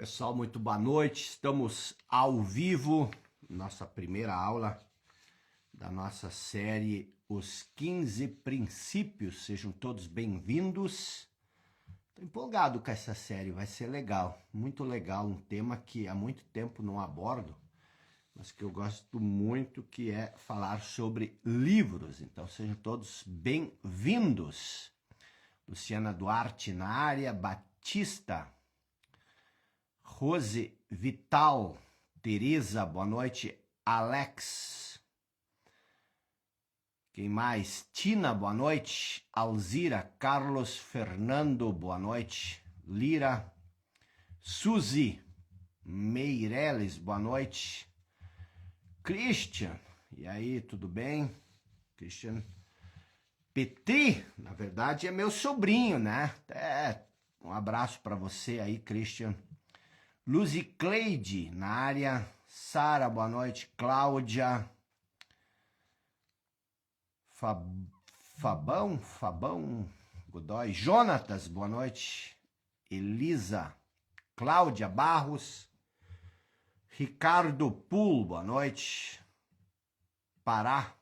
Pessoal, muito boa noite. Estamos ao vivo, nossa primeira aula da nossa série Os 15 Princípios. Sejam todos bem-vindos. Estou empolgado com essa série, vai ser legal, muito legal. Um tema que há muito tempo não abordo, mas que eu gosto muito, que é falar sobre livros. Então sejam todos bem-vindos. Luciana Duarte na área, Batista, Rose Vital, Tereza, boa noite, Alex, quem mais? Tina, boa noite, Alzira, Carlos Fernando, boa noite, Lira, Suzy, Meireles, boa noite, Christian, e aí, tudo bem? Christian Petri, na verdade é meu sobrinho, né? Um abraço para você aí, Christian. Luzi Cleide na área, Sara, boa noite, Cláudia, Fabão, Godoy, Jonatas, boa noite, Elisa, Cláudia Barros, Ricardo Pool, boa noite, Pará,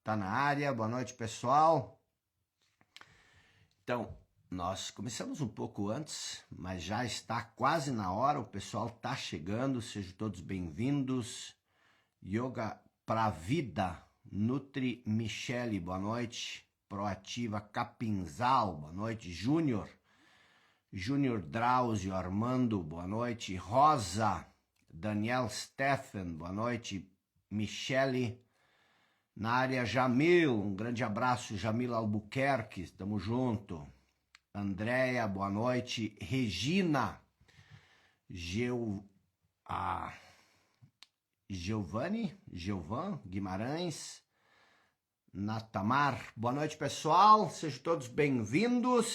tá na área, boa noite, pessoal. Então, nós começamos um pouco antes, mas já está quase na hora, o pessoal está chegando, sejam todos bem-vindos. Yoga pra Vida, Nutri Michele, boa noite. Proativa Capinzal, boa noite. Júnior Drauzio Armando, boa noite. Rosa, Daniel Stephen, boa noite. Michele, na área Jamil, um grande abraço, Jamil Albuquerque, estamos junto. Andréia, boa noite. Regina, Giovan Guimarães, Natamar, boa noite, pessoal, sejam todos bem-vindos.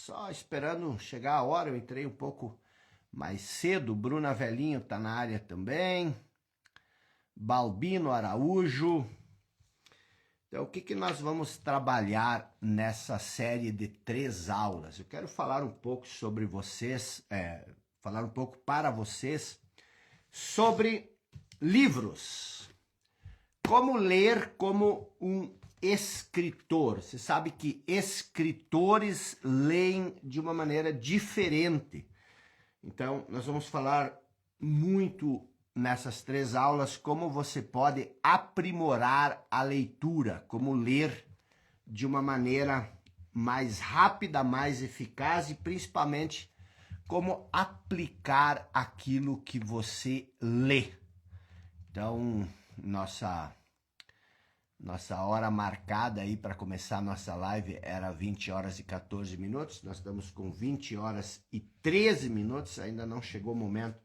Só esperando chegar a hora, eu entrei um pouco mais cedo. Bruna Velhinho tá na área também. Balbino Araújo. Então, o que nós vamos trabalhar nessa série de 3 aulas? Eu quero falar um pouco sobre vocês, falar um pouco para vocês sobre livros. Como ler como um escritor. Você sabe que escritores leem de uma maneira diferente. Então, nós vamos falar muito nessas 3 aulas como você pode aprimorar a leitura, como ler de uma maneira mais rápida, mais eficaz e principalmente como aplicar aquilo que você lê. Então, nossa hora marcada aí para começar a nossa live era 20 horas e 14 minutos. Nós estamos com 20 horas e 13 minutos, ainda não chegou o momento.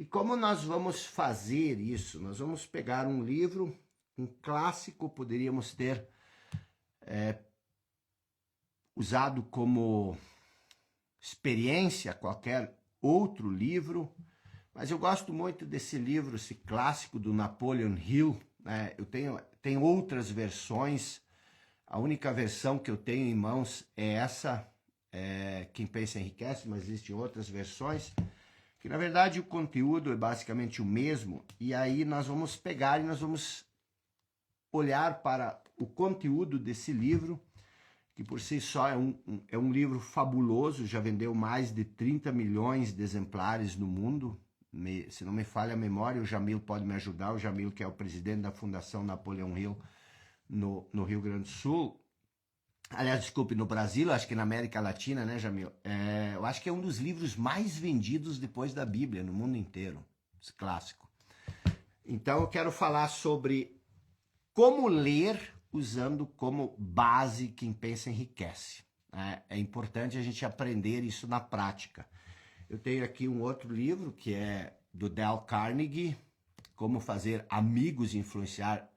E como nós vamos fazer isso? Nós vamos pegar um livro, um clássico, poderíamos ter usado como experiência qualquer outro livro, mas eu gosto muito desse livro, esse clássico do Napoleon Hill, né? Eu tenho outras versões, a única versão que eu tenho em mãos é essa, Quem Pensa Enriquece, mas existem outras versões, que na verdade o conteúdo é basicamente o mesmo, e aí nós vamos pegar e nós vamos olhar para o conteúdo desse livro, que por si só é um livro fabuloso, já vendeu mais de 30 milhões de exemplares no mundo. Se não me falha a memória, o Jamil pode me ajudar, o Jamil que é o presidente da Fundação Napoleon Hill no Rio Grande do Sul. Aliás, desculpe, no Brasil, acho que na América Latina, né, Jamil? Eu acho que é um dos livros mais vendidos depois da Bíblia no mundo inteiro, esse clássico. Então eu quero falar sobre como ler usando como base Quem Pensa Enriquece. É importante a gente aprender isso na prática. Eu tenho aqui um outro livro que é do Dale Carnegie, Como Fazer Amigos e Influenciar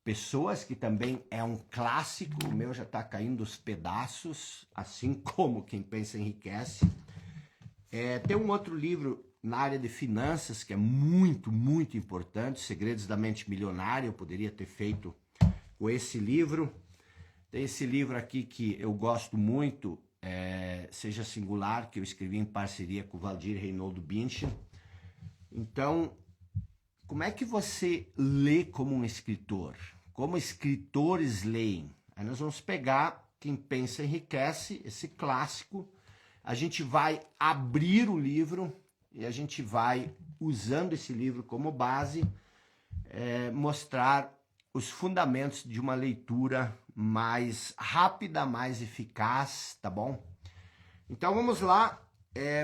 Pessoas, que também é um clássico. O meu já está caindo aos pedaços, assim como Quem Pensa Enriquece. Tem um outro livro na área de finanças que é muito, muito importante, Segredos da Mente Milionária. Eu poderia ter feito com esse livro. Tem esse livro aqui que eu gosto muito, seja singular, que eu escrevi em parceria com o Valdir Reinaldo Binchen. Então, como é que você lê como um escritor? Como escritores leem? Aí nós vamos pegar Quem Pensa Enriquece, esse clássico. A gente vai abrir o livro e a gente vai, usando esse livro como base, mostrar os fundamentos de uma leitura mais rápida, mais eficaz, tá bom? Então vamos lá,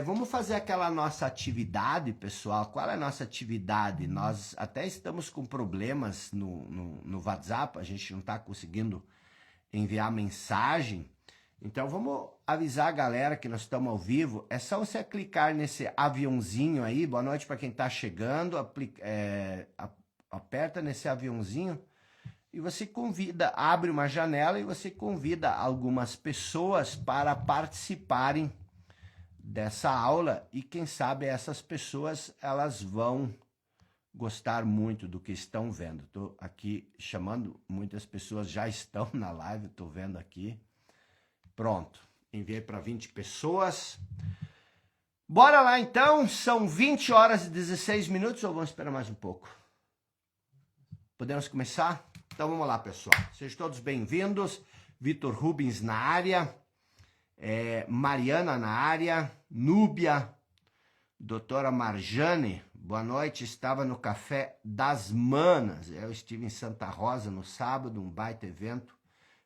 vamos fazer aquela nossa atividade, pessoal. Qual é a nossa atividade? Nós até estamos com problemas no WhatsApp, a gente não está conseguindo enviar mensagem. Então vamos avisar a galera que nós estamos ao vivo. É só você clicar nesse aviãozinho aí. Boa noite para quem está chegando. Aperta nesse aviãozinho e você convida, abre uma janela e você convida algumas pessoas para participarem dessa aula, e quem sabe essas pessoas elas vão gostar muito do que estão vendo. Estou aqui chamando, muitas pessoas já estão na live, estou vendo aqui. Pronto, enviei para 20 pessoas. Bora lá então, são 20 horas e 16 minutos ou vamos esperar mais um pouco? Podemos começar? Então vamos lá, pessoal. Sejam todos bem-vindos. Vitor Rubens na área, Mariana na área, Núbia, doutora Marjane, boa noite, estava no Café das Manas. Eu estive em Santa Rosa no sábado, um baita evento.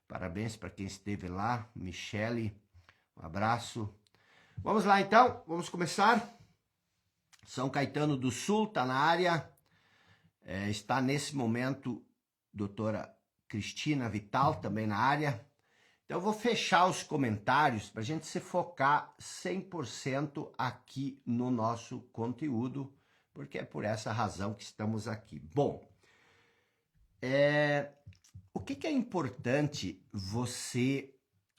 Parabéns para quem esteve lá. Michele, um abraço. Vamos lá então, vamos começar. São Caetano do Sul está na área. Está nesse momento doutora Cristina Vital também na área. Então eu vou fechar os comentários para a gente se focar 100% aqui no nosso conteúdo, porque é por essa razão que estamos aqui. Bom, o que é importante você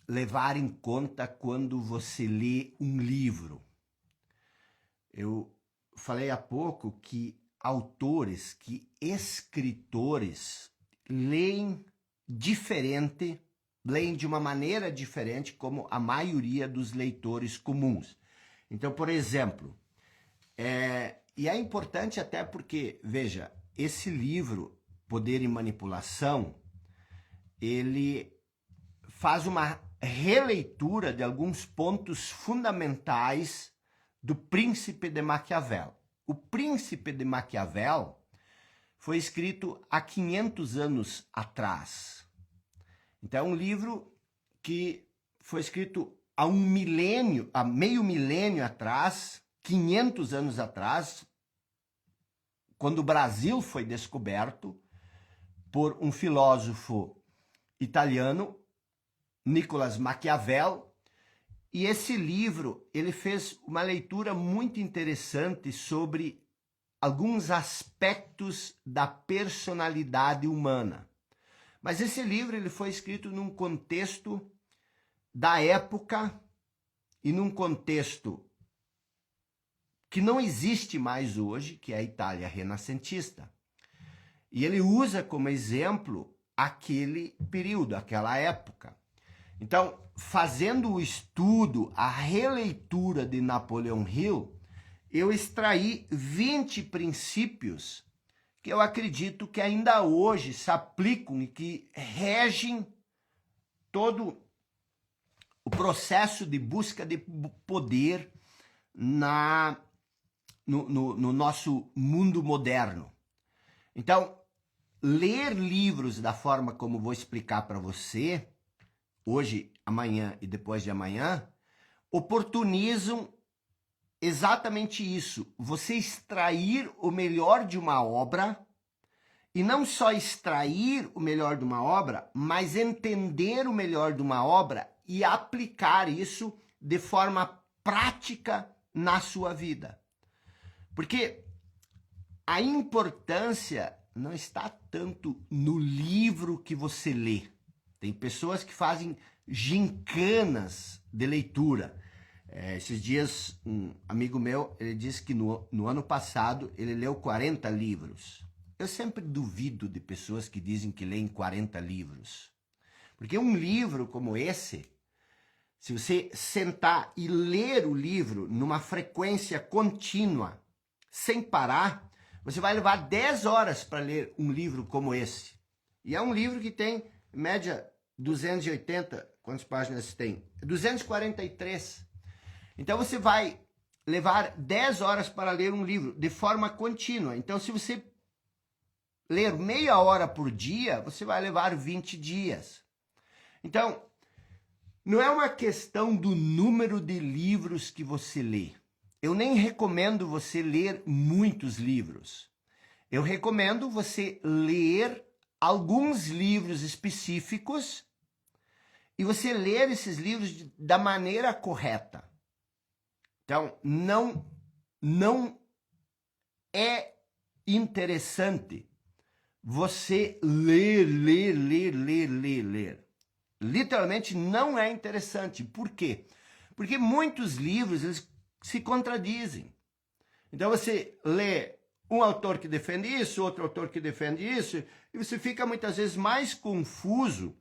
levar em conta quando você lê um livro? Eu falei há pouco que autores, que escritores leem diferente, leem de uma maneira diferente como a maioria dos leitores comuns. Então, por exemplo, e é importante até porque, veja, esse livro, Poder e Manipulação, ele faz uma releitura de alguns pontos fundamentais do Príncipe de Maquiavel. O Príncipe de Maquiavel foi escrito há 500 anos atrás. Então é um livro que foi escrito há meio milênio atrás, 500 anos atrás, quando o Brasil foi descoberto por um filósofo italiano, Nicolas Maquiavel. E esse livro, ele fez uma leitura muito interessante sobre alguns aspectos da personalidade humana. Mas esse livro ele foi escrito num contexto da época e num contexto que não existe mais hoje, que é a Itália renascentista. E ele usa como exemplo aquele período, aquela época. Então, fazendo o estudo, a releitura de Napoleon Hill, eu extraí 20 princípios que eu acredito que ainda hoje se aplicam e que regem todo o processo de busca de poder no nosso mundo moderno. Então, ler livros da forma como vou explicar para você, hoje, amanhã e depois de amanhã, oportunizam exatamente isso, você extrair o melhor de uma obra, e não só extrair o melhor de uma obra, mas entender o melhor de uma obra e aplicar isso de forma prática na sua vida. Porque a importância não está tanto no livro que você lê. Tem pessoas que fazem gincanas de leitura. Esses dias, um amigo meu, ele disse que no ano passado ele leu 40 livros. Eu sempre duvido de pessoas que dizem que leem 40 livros. Porque um livro como esse, se você sentar e ler o livro numa frequência contínua, sem parar, você vai levar 10 horas para ler um livro como esse. E é um livro que tem, em média, 280, quantas páginas tem? 243. Então você vai levar 10 horas para ler um livro de forma contínua. Então se você ler meia hora por dia, você vai levar 20 dias. Então, não é uma questão do número de livros que você lê. Eu nem recomendo você ler muitos livros. Eu recomendo você ler alguns livros específicos e você ler esses livros da maneira correta. Então, não é interessante você ler. Literalmente não é interessante. Por quê? Porque muitos livros eles se contradizem. Então você lê um autor que defende isso, outro autor que defende isso, e você fica muitas vezes mais confuso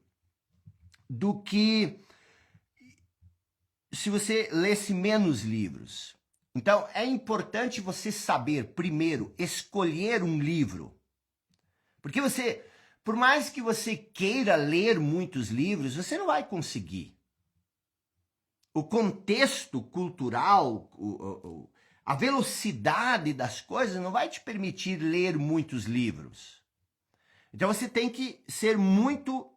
do que se você lesse menos livros. Então é importante você saber, primeiro, escolher um livro. Porque você, por mais que você queira ler muitos livros, você não vai conseguir. O contexto cultural, a velocidade das coisas não vai te permitir ler muitos livros. Então você tem que ser muito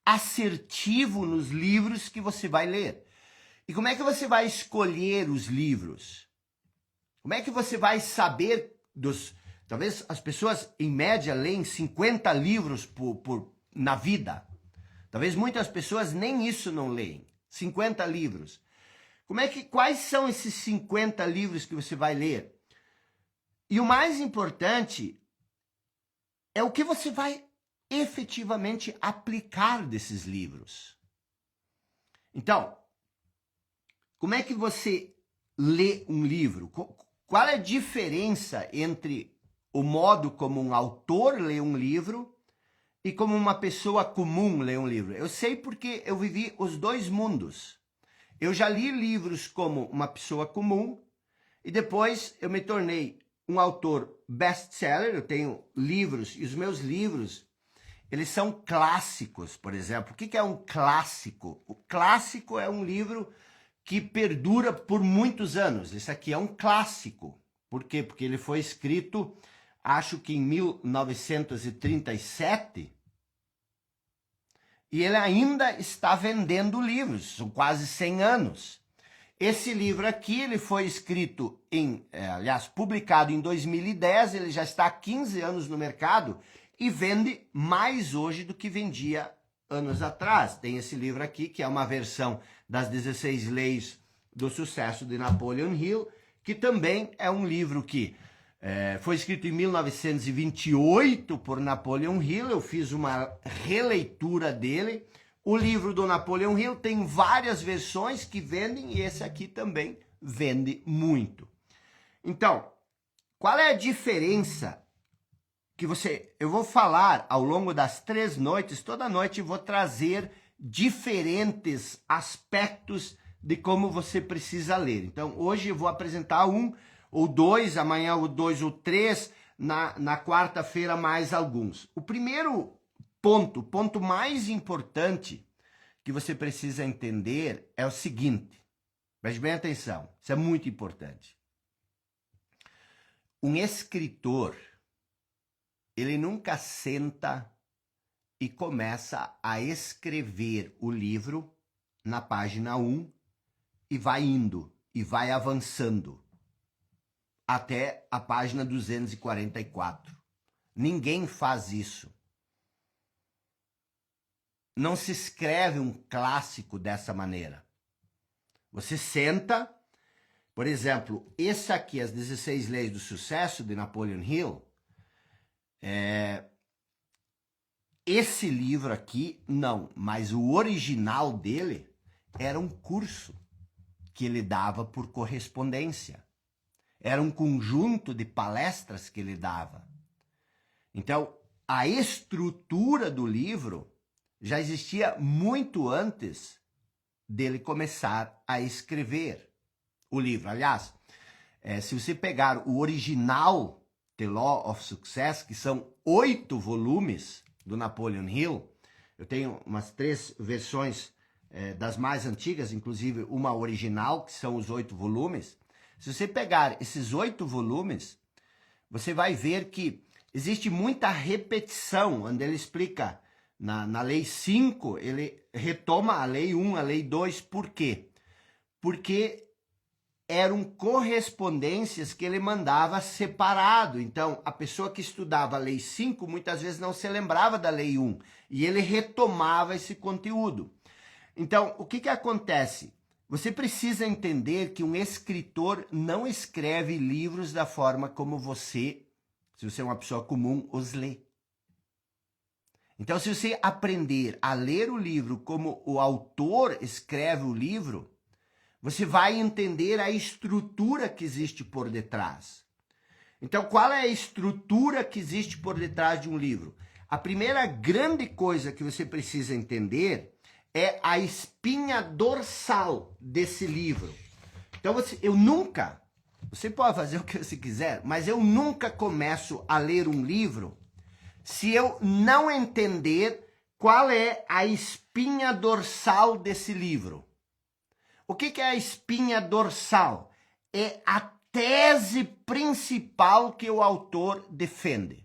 assertivo nos livros que você vai ler. E como é que você vai escolher os livros? Como é que você vai saber dos... Talvez as pessoas, em média, leem 50 livros na vida. Talvez muitas pessoas nem isso não leem. 50 livros. Quais são esses 50 livros que você vai ler? E o mais importante é o que você vai efetivamente aplicar desses livros. Então, como é que você lê um livro? Qual é a diferença entre o modo como um autor lê um livro e como uma pessoa comum lê um livro? Eu sei porque eu vivi os dois mundos. Eu já li livros como uma pessoa comum e depois eu me tornei um autor best-seller. Eu tenho livros e os meus livros, eles são clássicos, por exemplo. O que é um clássico? O clássico é um livro que perdura por muitos anos. Esse aqui é um clássico. Por quê? Porque ele foi escrito, acho que em 1937, e ele ainda está vendendo livros, são quase 100 anos. Esse livro aqui, ele foi escrito aliás, publicado em 2010, ele já está há 15 anos no mercado e vende mais hoje do que vendia anos atrás. Tem esse livro aqui, que é uma versão das 16 Leis do Sucesso de Napoleon Hill, que também é um livro que foi escrito em 1928 por Napoleon Hill. Eu fiz uma releitura dele. O livro do Napoleon Hill tem várias versões que vendem e esse aqui também vende muito. Então, qual é a diferença que eu vou falar ao longo das 3 noites? Toda noite eu vou trazer diferentes aspectos de como você precisa ler. Então, hoje eu vou apresentar 1 ou 2, amanhã o 2 ou 3, na quarta-feira mais alguns. O primeiro ponto mais importante que você precisa entender é o seguinte, preste bem atenção, isso é muito importante. Um escritor, ele nunca senta e começa a escrever o livro na página 1 e vai indo, e vai avançando até a página 244. Ninguém faz isso. Não se escreve um clássico dessa maneira. Você senta, por exemplo, esse aqui, As 16 Leis do Sucesso, de Napoleon Hill, esse livro aqui, não, mas o original dele era um curso que ele dava por correspondência. Era um conjunto de palestras que ele dava. Então, a estrutura do livro já existia muito antes dele começar a escrever o livro. Aliás, se você pegar o original The Law of Success, que são 8 volumes do Napoleon Hill, eu tenho umas 3 versões das mais antigas, inclusive uma original, que são os 8 volumes. Se você pegar esses 8 volumes, você vai ver que existe muita repetição, onde ele explica na lei 5, ele retoma a lei 1, a lei 2, por quê? Porque eram correspondências que ele mandava separado. Então, a pessoa que estudava a lei 5 muitas vezes não se lembrava da lei 1, e ele retomava esse conteúdo. Então, o que acontece? Você precisa entender que um escritor não escreve livros da forma como você, se você é uma pessoa comum, os lê. Então, se você aprender a ler o livro como o autor escreve o livro, você vai entender a estrutura que existe por detrás. Então, qual é a estrutura que existe por detrás de um livro? A primeira grande coisa que você precisa entender é a espinha dorsal desse livro. Então, você pode fazer o que você quiser, mas eu nunca começo a ler um livro se eu não entender qual é a espinha dorsal desse livro. O que é a espinha dorsal? É a tese principal que o autor defende.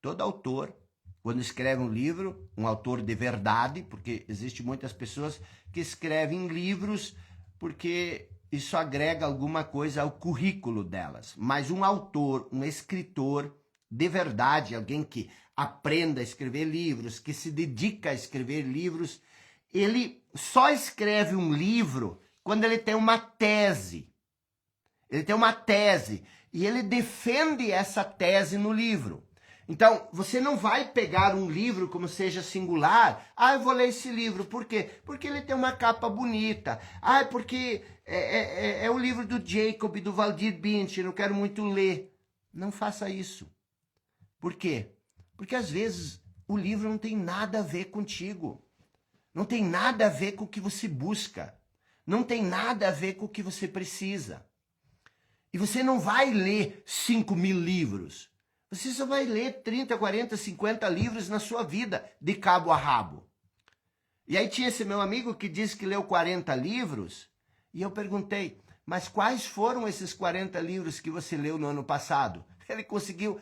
Todo autor, quando escreve um livro, um autor de verdade, porque existem muitas pessoas que escrevem livros porque isso agrega alguma coisa ao currículo delas. Mas um autor, um escritor de verdade, alguém que aprenda a escrever livros, que se dedica a escrever livros, ele só escreve um livro quando ele tem uma tese. Ele tem uma tese e ele defende essa tese no livro. Então, você não vai pegar um livro como seja singular. Ah, eu vou ler esse livro. Por quê? Porque ele tem uma capa bonita. Ah, porque é o livro do Jacob, do Valdir Bint, eu não quero muito ler. Não faça isso. Por quê? Porque às vezes o livro não tem nada a ver contigo. Não tem nada a ver com o que você busca. Não tem nada a ver com o que você precisa. E você não vai ler 5.000 livros. Você só vai ler 30, 40, 50 livros na sua vida, de cabo a rabo. E aí tinha esse meu amigo que disse que leu 40 livros, e eu perguntei, mas quais foram esses 40 livros que você leu no ano passado? Ele conseguiu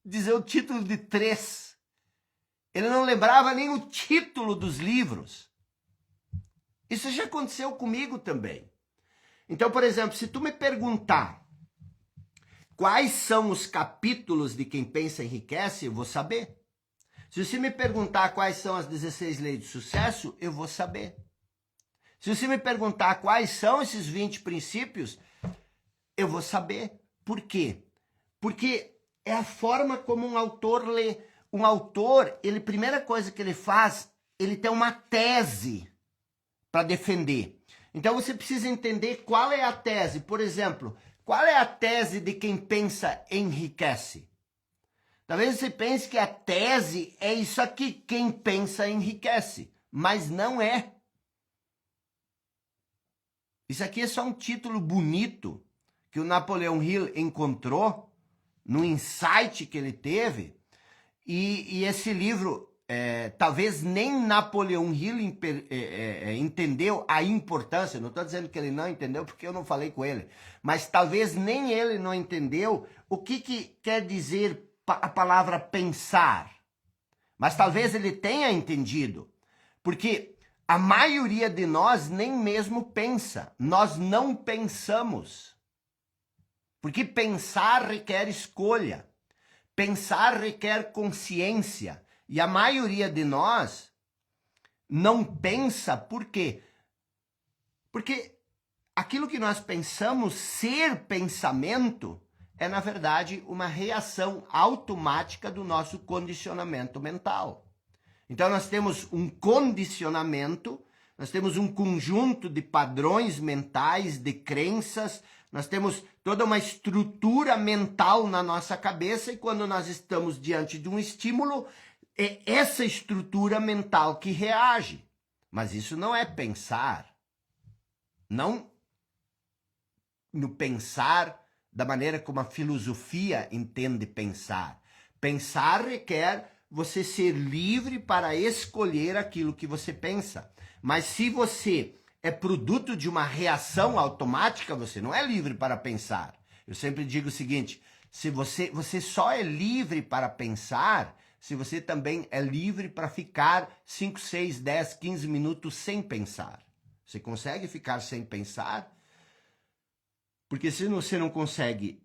dizer o título de 3. Ele não lembrava nem o título dos livros. Isso já aconteceu comigo também. Então, por exemplo, se tu me perguntar quais são os capítulos de Quem Pensa Enriquece, eu vou saber. Se você me perguntar quais são as 16 leis de sucesso, eu vou saber. Se você me perguntar quais são esses 20 princípios, eu vou saber. Por quê? Porque é a forma como um autor lê. Um autor, a primeira coisa que ele faz, ele tem uma tese para defender. Então você precisa entender qual é a tese. Por exemplo, qual é a tese de Quem Pensa Enriquece? Talvez você pense que a tese é isso aqui, quem pensa enriquece, mas não é. Isso aqui é só um título bonito que o Napoleon Hill encontrou no insight que ele teve, e esse livro, talvez nem Napoleon Hill entendeu a importância, não estou dizendo que ele não entendeu porque eu não falei com ele, mas talvez nem ele não entendeu o que quer dizer a palavra pensar. Mas talvez ele tenha entendido, porque a maioria de nós nem mesmo pensa, nós não pensamos. Porque pensar requer escolha, pensar requer consciência. E a maioria de nós não pensa por quê? Porque aquilo que nós pensamos ser pensamento é, na verdade, uma reação automática do nosso condicionamento mental. Então, nós temos um condicionamento, nós temos um conjunto de padrões mentais, de crenças, nós temos toda uma estrutura mental na nossa cabeça e quando nós estamos diante de um estímulo, é essa estrutura mental que reage. Mas isso não é pensar. não no pensar da maneira como a filosofia entende pensar. Pensar requer você ser livre para escolher aquilo que você pensa. Mas se você é produto de uma reação automática, você não é livre para pensar. Eu sempre digo o seguinte, se você só é livre para pensar se você também é livre para ficar 5, 6, 10, 15 minutos sem pensar. Você consegue ficar sem pensar? Porque se você não consegue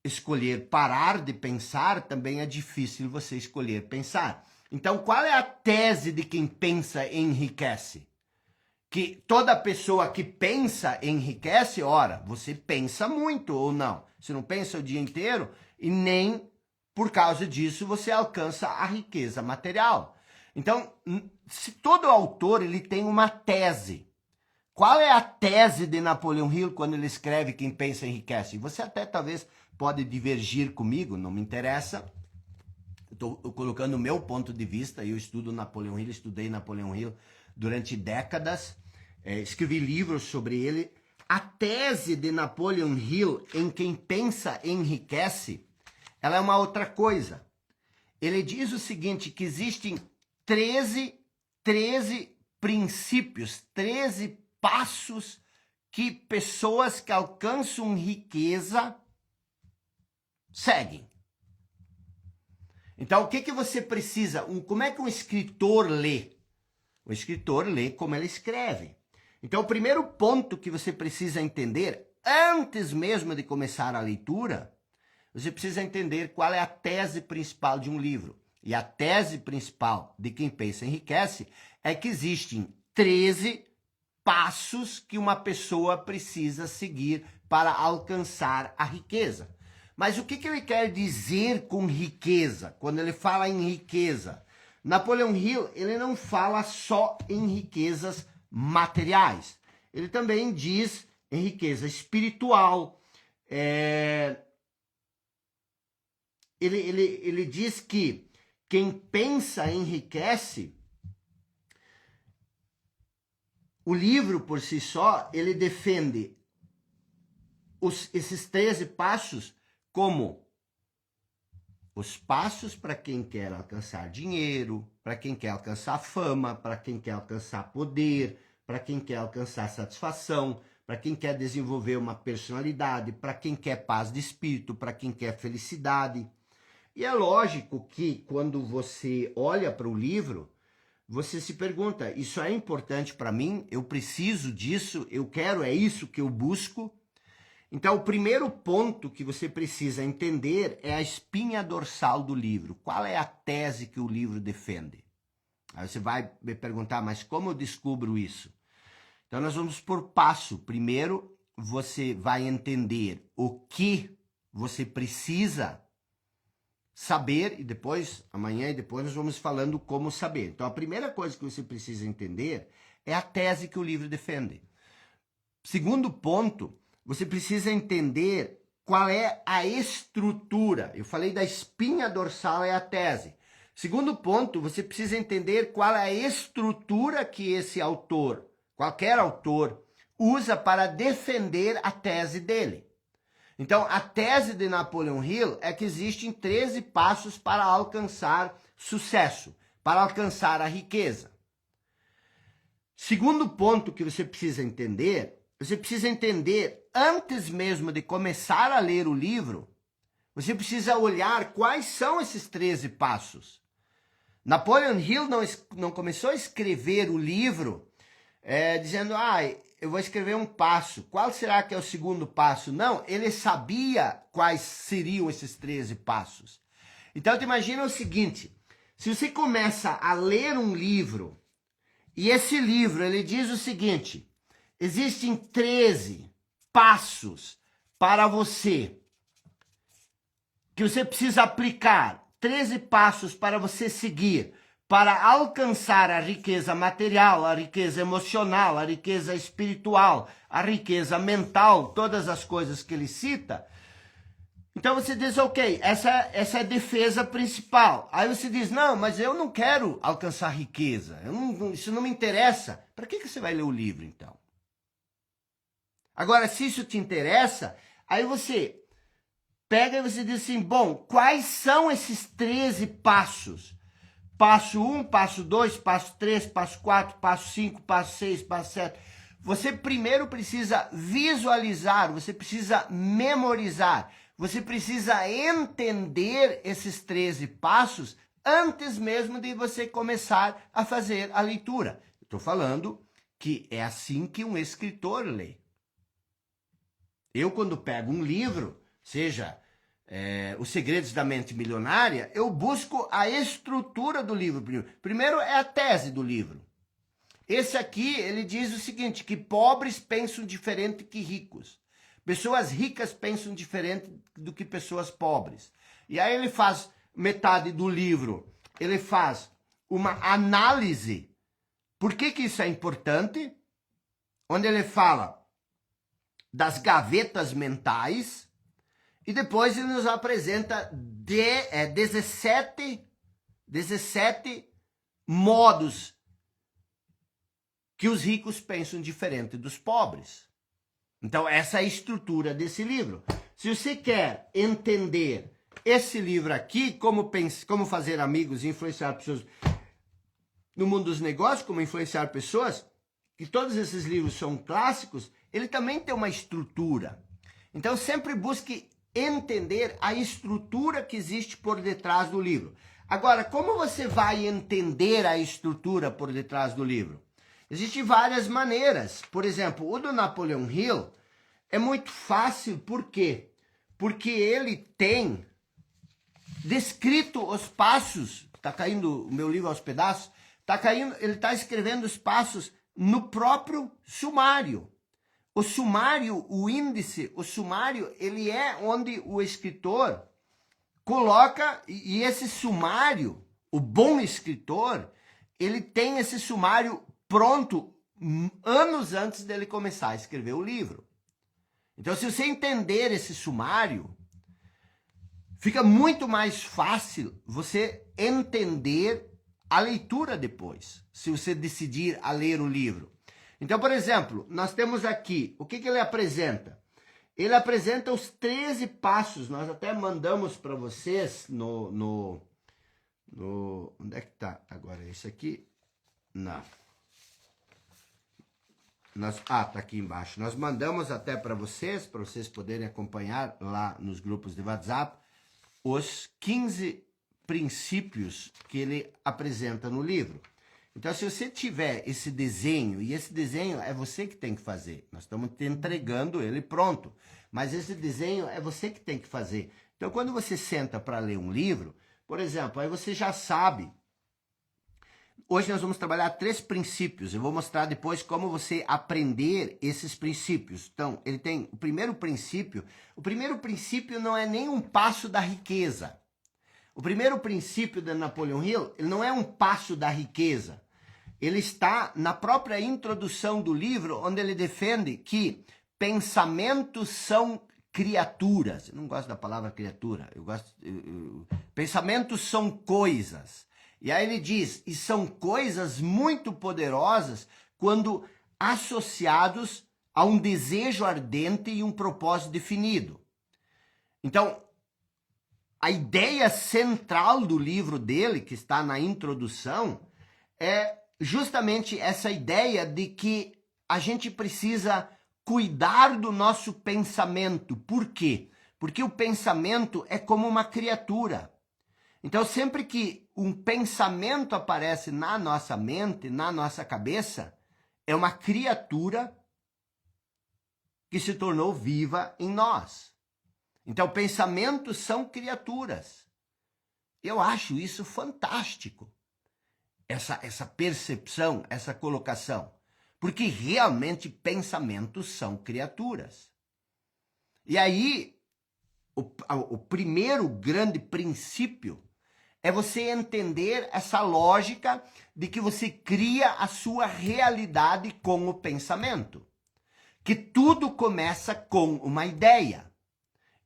escolher parar de pensar, também é difícil você escolher pensar. Então, qual é a tese de quem pensa enriquece? Que toda pessoa que pensa enriquece? Ora, você pensa muito ou não? Você não pensa o dia inteiro e nem por causa disso você alcança a riqueza material. Então, se todo autor ele tem uma tese, qual é a tese de Napoleão Hill quando ele escreve Quem Pensa Enriquece? Você até talvez pode divergir comigo, não me interessa. Estou colocando o meu ponto de vista, eu estudo Napoleão Hill, estudei Napoleão Hill durante décadas, escrevi livros sobre ele. A tese de Napoleão Hill em Quem Pensa Enriquece, ela é uma outra coisa. Ele diz o seguinte, que existem 13 princípios, 13 passos que pessoas que alcançam riqueza seguem. Então, o que você precisa? Como é que um escritor lê? O escritor lê como ele escreve. Então, o primeiro ponto que você precisa entender, antes mesmo de começar a leitura, você precisa entender qual é a tese principal de um livro. E a tese principal de Quem Pensa Enriquece é que existem 13 passos que uma pessoa precisa seguir para alcançar a riqueza. Mas o que ele quer dizer com riqueza? Quando ele fala em riqueza, Napoleão Hill, ele não fala só em riquezas materiais. Ele também diz em riqueza espiritual. Ele diz que quem pensa enriquece. O livro, por si só, ele defende esses 13 passos como os passos para quem quer alcançar dinheiro, para quem quer alcançar fama, para quem quer alcançar poder, para quem quer alcançar satisfação, para quem quer desenvolver uma personalidade, para quem quer paz de espírito, para quem quer felicidade. E é lógico que quando você olha para o livro, você se pergunta, isso é importante para mim? Eu preciso disso? Eu quero? É isso que eu busco? Então, o primeiro ponto que você precisa entender é a espinha dorsal do livro. Qual é a tese que o livro defende? Aí você vai me perguntar, mas como eu descubro isso? Então, nós vamos por passo. Primeiro, você vai entender o que você precisa saber, e depois, amanhã e depois, nós vamos falando como saber. Então, a primeira coisa que você precisa entender é a tese que o livro defende. Segundo ponto, você precisa entender qual é a estrutura. Eu falei da espinha dorsal, é a tese. Segundo ponto, você precisa entender qual é a estrutura que esse autor, qualquer autor, usa para defender a tese dele. Então, a tese de Napoleão Hill é que existem 13 passos para alcançar sucesso, para alcançar a riqueza. Segundo ponto que você precisa entender, antes mesmo de começar a ler o livro, você precisa olhar quais são esses 13 passos. Napoleão Hill não começou a escrever o livro dizendo, eu vou escrever um passo. Qual será que é o segundo passo? Não, ele sabia quais seriam esses 13 passos. Então, tu imagina o seguinte, se você começa a ler um livro, e esse livro, ele diz o seguinte, existem 13 passos para você, que você precisa aplicar, 13 passos para você seguir, para alcançar a riqueza material, a riqueza emocional, a riqueza espiritual, a riqueza mental, todas as coisas que ele cita. Então você diz, ok, essa é a defesa principal. Aí você diz, não, mas eu não quero alcançar riqueza, isso não me interessa. Para que você vai ler o livro então? Agora, se isso te interessa, aí você pega e você diz assim, bom, quais são esses 13 passos? Passo 1, passo 2, passo 3, passo 4, passo 5, passo 6, passo 7. Você primeiro precisa visualizar, você precisa memorizar, você precisa entender esses 13 passos antes mesmo de você começar a fazer a leitura. Estou falando que é assim que um escritor lê. Eu, quando pego um livro, seja Os Segredos da Mente Milionária, eu busco a estrutura do livro. Primeiro é a tese do livro. Esse aqui, ele diz o seguinte, que pobres pensam diferente que ricos. Pessoas ricas pensam diferente do que pessoas pobres. E aí ele faz metade do livro, ele faz uma análise. Por que isso é importante? Onde ele fala das gavetas mentais e depois ele nos apresenta 17 modos que os ricos pensam diferente dos pobres. Então, essa é a estrutura desse livro. Se você quer entender esse livro aqui, como fazer amigos e influenciar pessoas no mundo dos negócios, como influenciar pessoas, que todos esses livros são clássicos, ele também tem uma estrutura. Então, sempre busque entender a estrutura que existe por detrás do livro. Agora, como você vai entender a estrutura por detrás do livro? Existem várias maneiras. Por exemplo, o do Napoleon Hill é muito fácil. Por quê? Porque ele tem descrito os passos. Está caindo o meu livro aos pedaços. Ele está escrevendo os passos no próprio sumário. O sumário, o índice, o sumário, ele é onde o escritor coloca, e esse sumário, o bom escritor, ele tem esse sumário pronto anos antes dele começar a escrever o livro. Então, se você entender esse sumário, fica muito mais fácil você entender a leitura depois, se você decidir a ler o livro. Então, por exemplo, nós temos aqui, o que ele apresenta? Ele apresenta os 13 passos, nós até mandamos para vocês onde é que está agora? Esse aqui? Não. Tá aqui embaixo. Nós mandamos até para vocês poderem acompanhar lá nos grupos de WhatsApp, os 15 princípios que ele apresenta no livro. Então, se você tiver esse desenho, e esse desenho é você que tem que fazer, nós estamos te entregando ele pronto, mas esse desenho é você que tem que fazer. Então, quando você senta para ler um livro, por exemplo, aí você já sabe. Hoje nós vamos trabalhar 3 princípios. Eu vou mostrar depois como você aprender esses princípios. Então, ele tem o primeiro princípio. O primeiro princípio não é nem um passo da riqueza. O primeiro princípio de Napoleon Hill, ele não é um passo da riqueza. Ele está na própria introdução do livro, onde ele defende que pensamentos são criaturas. Eu não gosto da palavra criatura. Pensamentos são coisas. E aí ele diz, e são coisas muito poderosas quando associados a um desejo ardente e um propósito definido. Então, a ideia central do livro dele, que está na introdução, é justamente essa ideia de que a gente precisa cuidar do nosso pensamento. Por quê? Porque o pensamento é como uma criatura. Então, sempre que um pensamento aparece na nossa mente, na nossa cabeça, é uma criatura que se tornou viva em nós. Então, pensamentos são criaturas. Eu acho isso fantástico, essa percepção, essa colocação. Porque realmente pensamentos são criaturas. E aí, o primeiro grande princípio é você entender essa lógica de que você cria a sua realidade com o pensamento. Que tudo começa com uma ideia.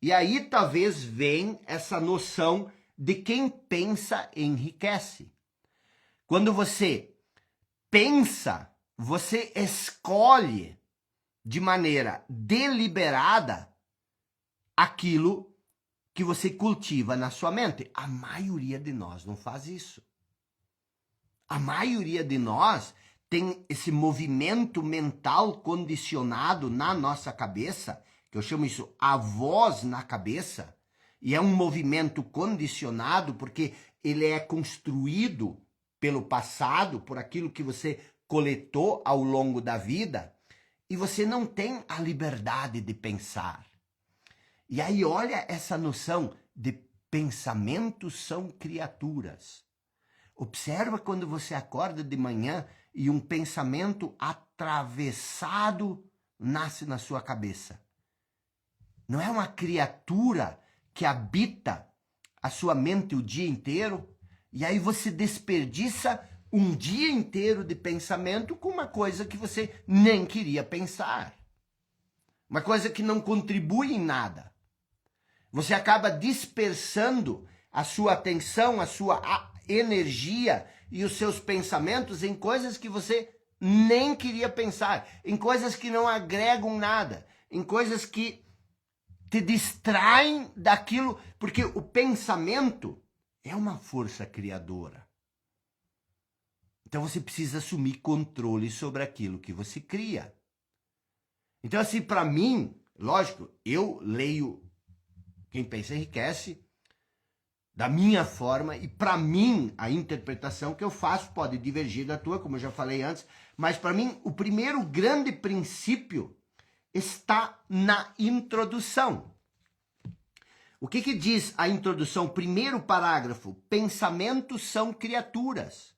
E aí talvez venha essa noção de quem pensa enriquece. Quando você pensa, você escolhe de maneira deliberada aquilo que você cultiva na sua mente. A maioria de nós não faz isso. A maioria de nós tem esse movimento mental condicionado na nossa cabeça, que eu chamo isso a voz na cabeça, e é um movimento condicionado porque ele é construído pelo passado, por aquilo que você coletou ao longo da vida, e você não tem a liberdade de pensar. E aí olha essa noção de pensamentos são criaturas. Observa quando você acorda de manhã e um pensamento atravessado nasce na sua cabeça. Não é uma criatura que habita a sua mente o dia inteiro, e aí você desperdiça um dia inteiro de pensamento com uma coisa que você nem queria pensar. Uma coisa que não contribui em nada. Você acaba dispersando a sua atenção, a sua energia e os seus pensamentos em coisas que você nem queria pensar, em coisas que não agregam nada, em coisas que te distraem daquilo, porque o pensamento é uma força criadora. Então você precisa assumir controle sobre aquilo que você cria. Então assim, para mim, lógico, eu leio Quem Pensa Enriquece da minha forma, e para mim a interpretação que eu faço pode divergir da tua, como eu já falei antes, mas para mim o primeiro grande princípio está na introdução. O que diz a introdução? Primeiro parágrafo: pensamentos são criaturas.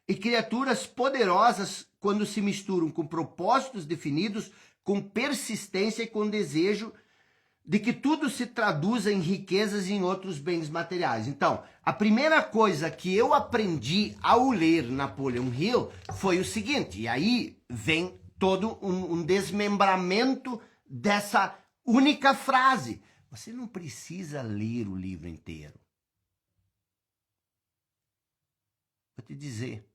E criaturas poderosas quando se misturam com propósitos definidos, com persistência e com desejo de que tudo se traduza em riquezas e em outros bens materiais. Então, a primeira coisa que eu aprendi ao ler Napoleon Hill foi o seguinte, e aí vem todo um desmembramento dessa única frase. Você não precisa ler o livro inteiro. Vou te dizer,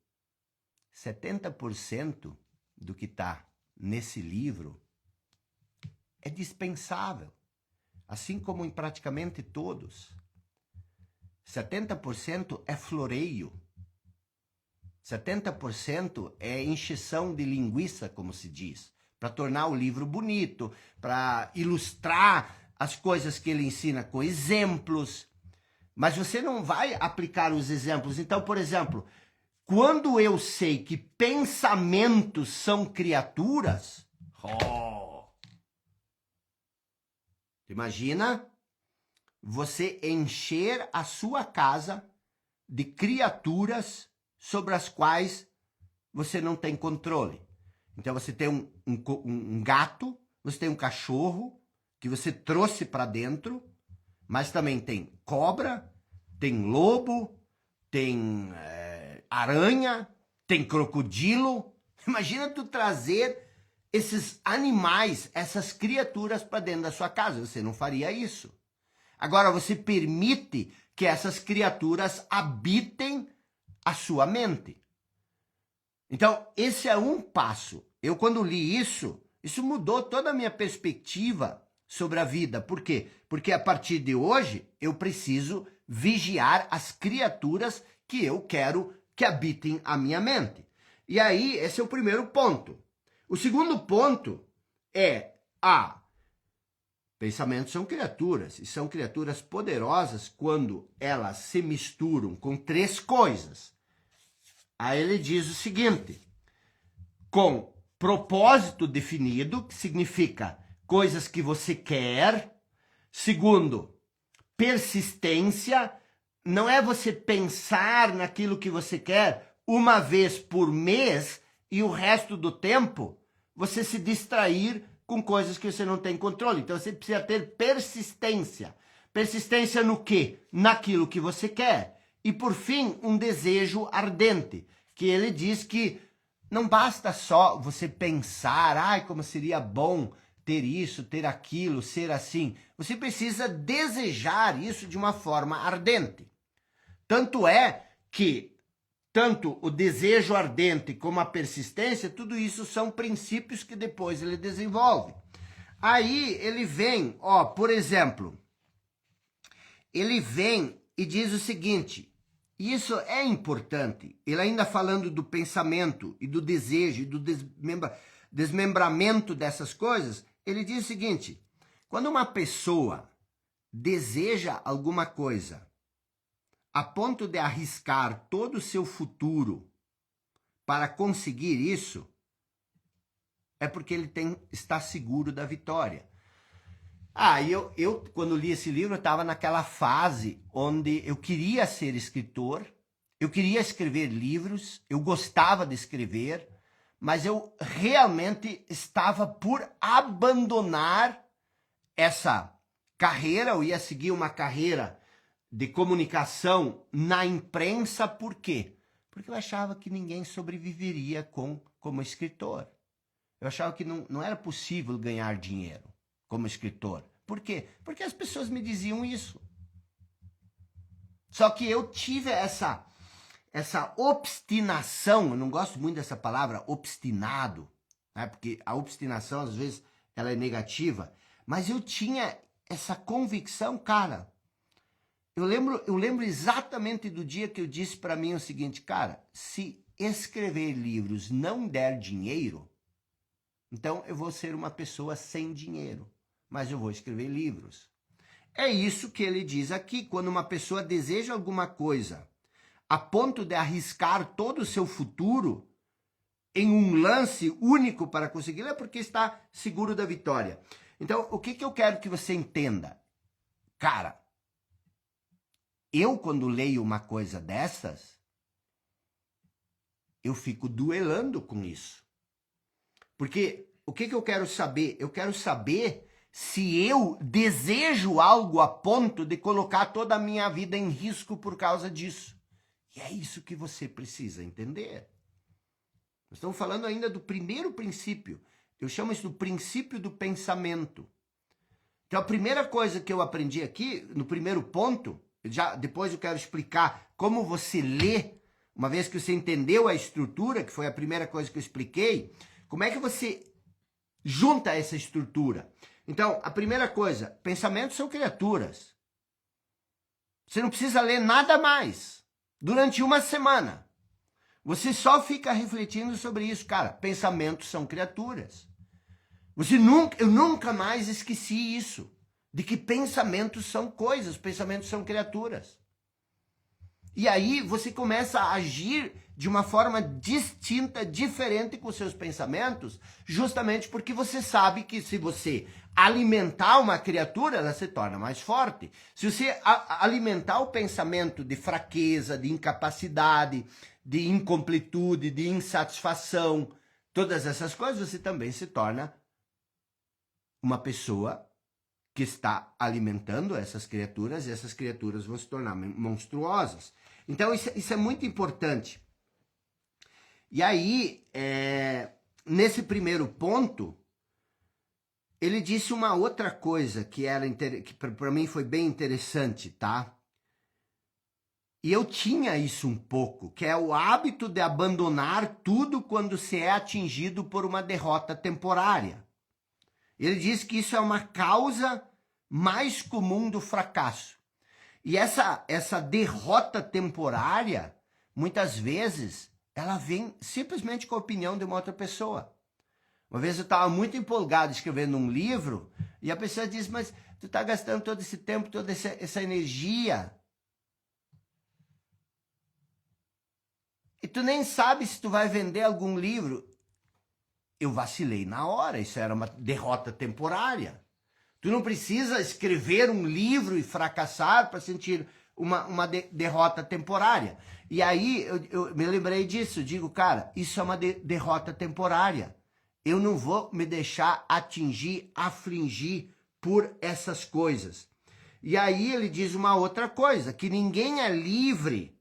70% do que está nesse livro é dispensável. Assim como em praticamente todos. 70% é floreio. 70% é encheção de linguiça, como se diz, para tornar o livro bonito, para ilustrar as coisas que ele ensina com exemplos. Mas você não vai aplicar os exemplos. Então, por exemplo, quando eu sei que pensamentos são criaturas, imagina você encher a sua casa de criaturas sobre as quais você não tem controle. Então você tem um gato, você tem um cachorro que você trouxe para dentro, mas também tem cobra, tem lobo, tem aranha, tem crocodilo. Imagina tu trazer esses animais, essas criaturas para dentro da sua casa. Você não faria isso. Agora você permite que essas criaturas habitem a sua mente. Então, esse é um passo. Eu, quando li isso mudou toda a minha perspectiva sobre a vida. Por quê? Porque a partir de hoje, eu preciso vigiar as criaturas que eu quero que habitem a minha mente. E aí, esse é o primeiro ponto. O segundo ponto é pensamentos são criaturas, e são criaturas poderosas quando elas se misturam com três coisas. Aí ele diz o seguinte, com propósito definido, que significa coisas que você quer. Segundo, persistência, não é você pensar naquilo que você quer uma vez por mês e o resto do tempo você se distrair com coisas que você não tem controle. Então você precisa ter persistência. Persistência no quê? Naquilo que você quer. E por fim, um desejo ardente, que ele diz que não basta só você pensar, como seria bom ter isso, ter aquilo, ser assim. Você precisa desejar isso de uma forma ardente. Tanto é que tanto o desejo ardente como a persistência, tudo isso são princípios que depois ele desenvolve. Aí ele vem, ó, por exemplo, ele vem e diz o seguinte, isso é importante, ele ainda falando do pensamento e do desejo e do desmembramento dessas coisas, ele diz o seguinte, quando uma pessoa deseja alguma coisa a ponto de arriscar todo o seu futuro para conseguir isso, é porque ele está seguro da vitória. Eu quando li esse livro, eu estava naquela fase onde eu queria ser escritor, eu queria escrever livros, eu gostava de escrever, mas eu realmente estava por abandonar essa carreira, eu ia seguir uma carreira de comunicação na imprensa, por quê? Porque eu achava que ninguém sobreviveria como escritor. Eu achava que não era possível ganhar dinheiro como escritor. Por quê? Porque as pessoas me diziam isso. Só que eu tive essa obstinação, eu não gosto muito dessa palavra, obstinado, né? Porque a obstinação, às vezes, ela é negativa, mas eu tinha essa convicção, cara. Eu lembro exatamente do dia que eu disse para mim o seguinte, cara, se escrever livros não der dinheiro, então eu vou ser uma pessoa sem dinheiro, mas eu vou escrever livros. É isso que ele diz aqui, quando uma pessoa deseja alguma coisa a ponto de arriscar todo o seu futuro em um lance único para conseguir, é porque está seguro da vitória. Então, o que eu quero que você entenda? Cara, eu quando leio uma coisa dessas, eu fico duelando com isso. Porque o que eu quero saber? Eu quero saber se eu desejo algo a ponto de colocar toda a minha vida em risco por causa disso. E é isso que você precisa entender. Nós estamos falando ainda do primeiro princípio. Eu chamo isso do princípio do pensamento. Então a primeira coisa que eu aprendi aqui, no primeiro ponto, depois eu quero explicar como você lê, uma vez que você entendeu a estrutura, que foi a primeira coisa que eu expliquei, como é que você junta essa estrutura. Então, a primeira coisa, pensamentos são criaturas. Você não precisa ler nada mais durante uma semana. Você só fica refletindo sobre isso, cara. Pensamentos são criaturas. Eu nunca mais esqueci isso, de que pensamentos são coisas, pensamentos são criaturas. E aí você começa a agir de uma forma distinta, diferente com os seus pensamentos, justamente porque você sabe que se você alimentar uma criatura, ela se torna mais forte. Se você alimentar o pensamento de fraqueza, de incapacidade, de incompletude, de insatisfação, todas essas coisas, você também se torna uma pessoa que está alimentando essas criaturas, e essas criaturas vão se tornar monstruosas. Então, isso é muito importante. E aí, nesse primeiro ponto, ele disse uma outra coisa que para mim foi bem interessante, tá? E eu tinha isso um pouco, que é o hábito de abandonar tudo quando se é atingido por uma derrota temporária. Ele diz que isso é uma causa mais comum do fracasso. E essa derrota temporária, muitas vezes, ela vem simplesmente com a opinião de uma outra pessoa. Uma vez eu estava muito empolgado escrevendo um livro, e a pessoa diz, mas tu está gastando todo esse tempo, toda essa energia, e tu nem sabe se tu vai vender algum livro. Eu vacilei na hora, isso era uma derrota temporária. Tu não precisa escrever um livro e fracassar para sentir uma derrota temporária. E aí eu me lembrei disso, eu digo, cara, isso é uma derrota temporária. Eu não vou me deixar atingir, afligir por essas coisas. E aí ele diz uma outra coisa, que ninguém é livre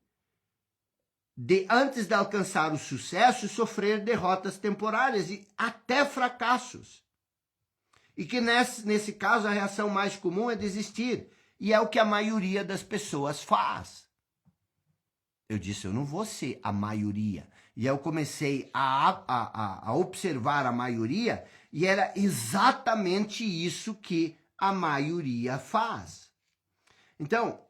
de, antes de alcançar o sucesso, sofrer derrotas temporárias e até fracassos. E que nesse caso a reação mais comum é desistir. E é o que a maioria das pessoas faz. Eu disse, eu não vou ser a maioria. E eu comecei a observar a maioria e era exatamente isso que a maioria faz. Então,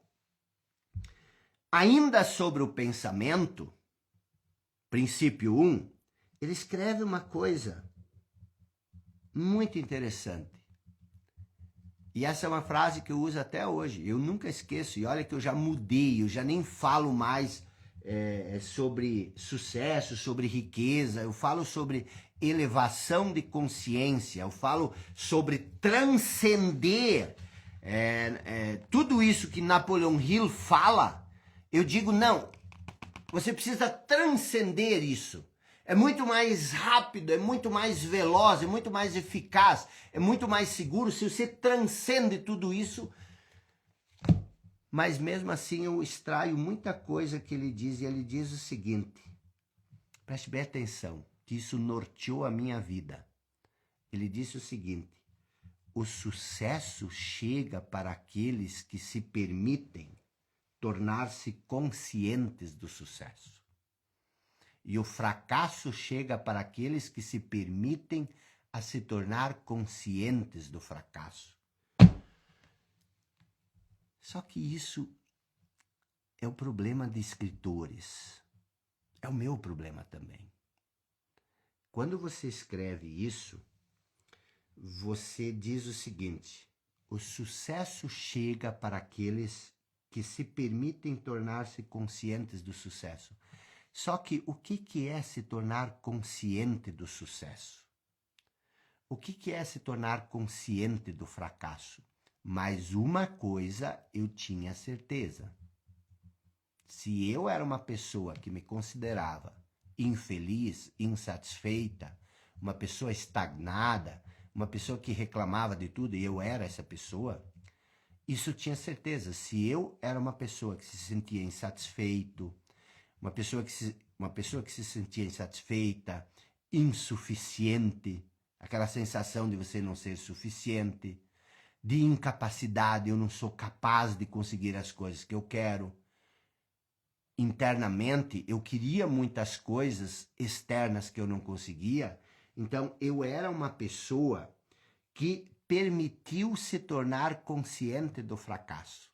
ainda sobre o pensamento, princípio 1, ele escreve uma coisa muito interessante. E essa é uma frase que eu uso até hoje. Eu nunca esqueço. E olha que eu já mudei, eu já nem falo mais sobre sucesso, sobre riqueza. Eu falo sobre elevação de consciência. Eu falo sobre transcender tudo isso que Napoleon Hill fala. Eu digo, não, você precisa transcender isso. É muito mais rápido, é muito mais veloz, é muito mais eficaz, é muito mais seguro se você transcende tudo isso. Mas mesmo assim eu extraio muita coisa que ele diz, e ele diz o seguinte, preste bem atenção, que isso norteou a minha vida. Ele disse o seguinte, o sucesso chega para aqueles que se permitem tornar-se conscientes do sucesso. E o fracasso chega para aqueles que se permitem a se tornar conscientes do fracasso. Só que isso é o problema de escritores. É o meu problema também. Quando você escreve isso, você diz o seguinte, o sucesso chega para aqueles que se permitem tornar-se conscientes do sucesso. Só que o que é se tornar consciente do sucesso? O que é se tornar consciente do fracasso? Mas uma coisa eu tinha certeza. Se eu era uma pessoa que me considerava infeliz, insatisfeita, uma pessoa estagnada, uma pessoa que reclamava de tudo e eu era essa pessoa, isso eu tinha certeza. Se eu era uma pessoa que se sentia insatisfeito, uma pessoa que se sentia insatisfeita, insuficiente, aquela sensação de você não ser suficiente, de incapacidade, eu não sou capaz de conseguir as coisas que eu quero. Internamente, eu queria muitas coisas externas que eu não conseguia, então eu era uma pessoa que permitiu se tornar consciente do fracasso.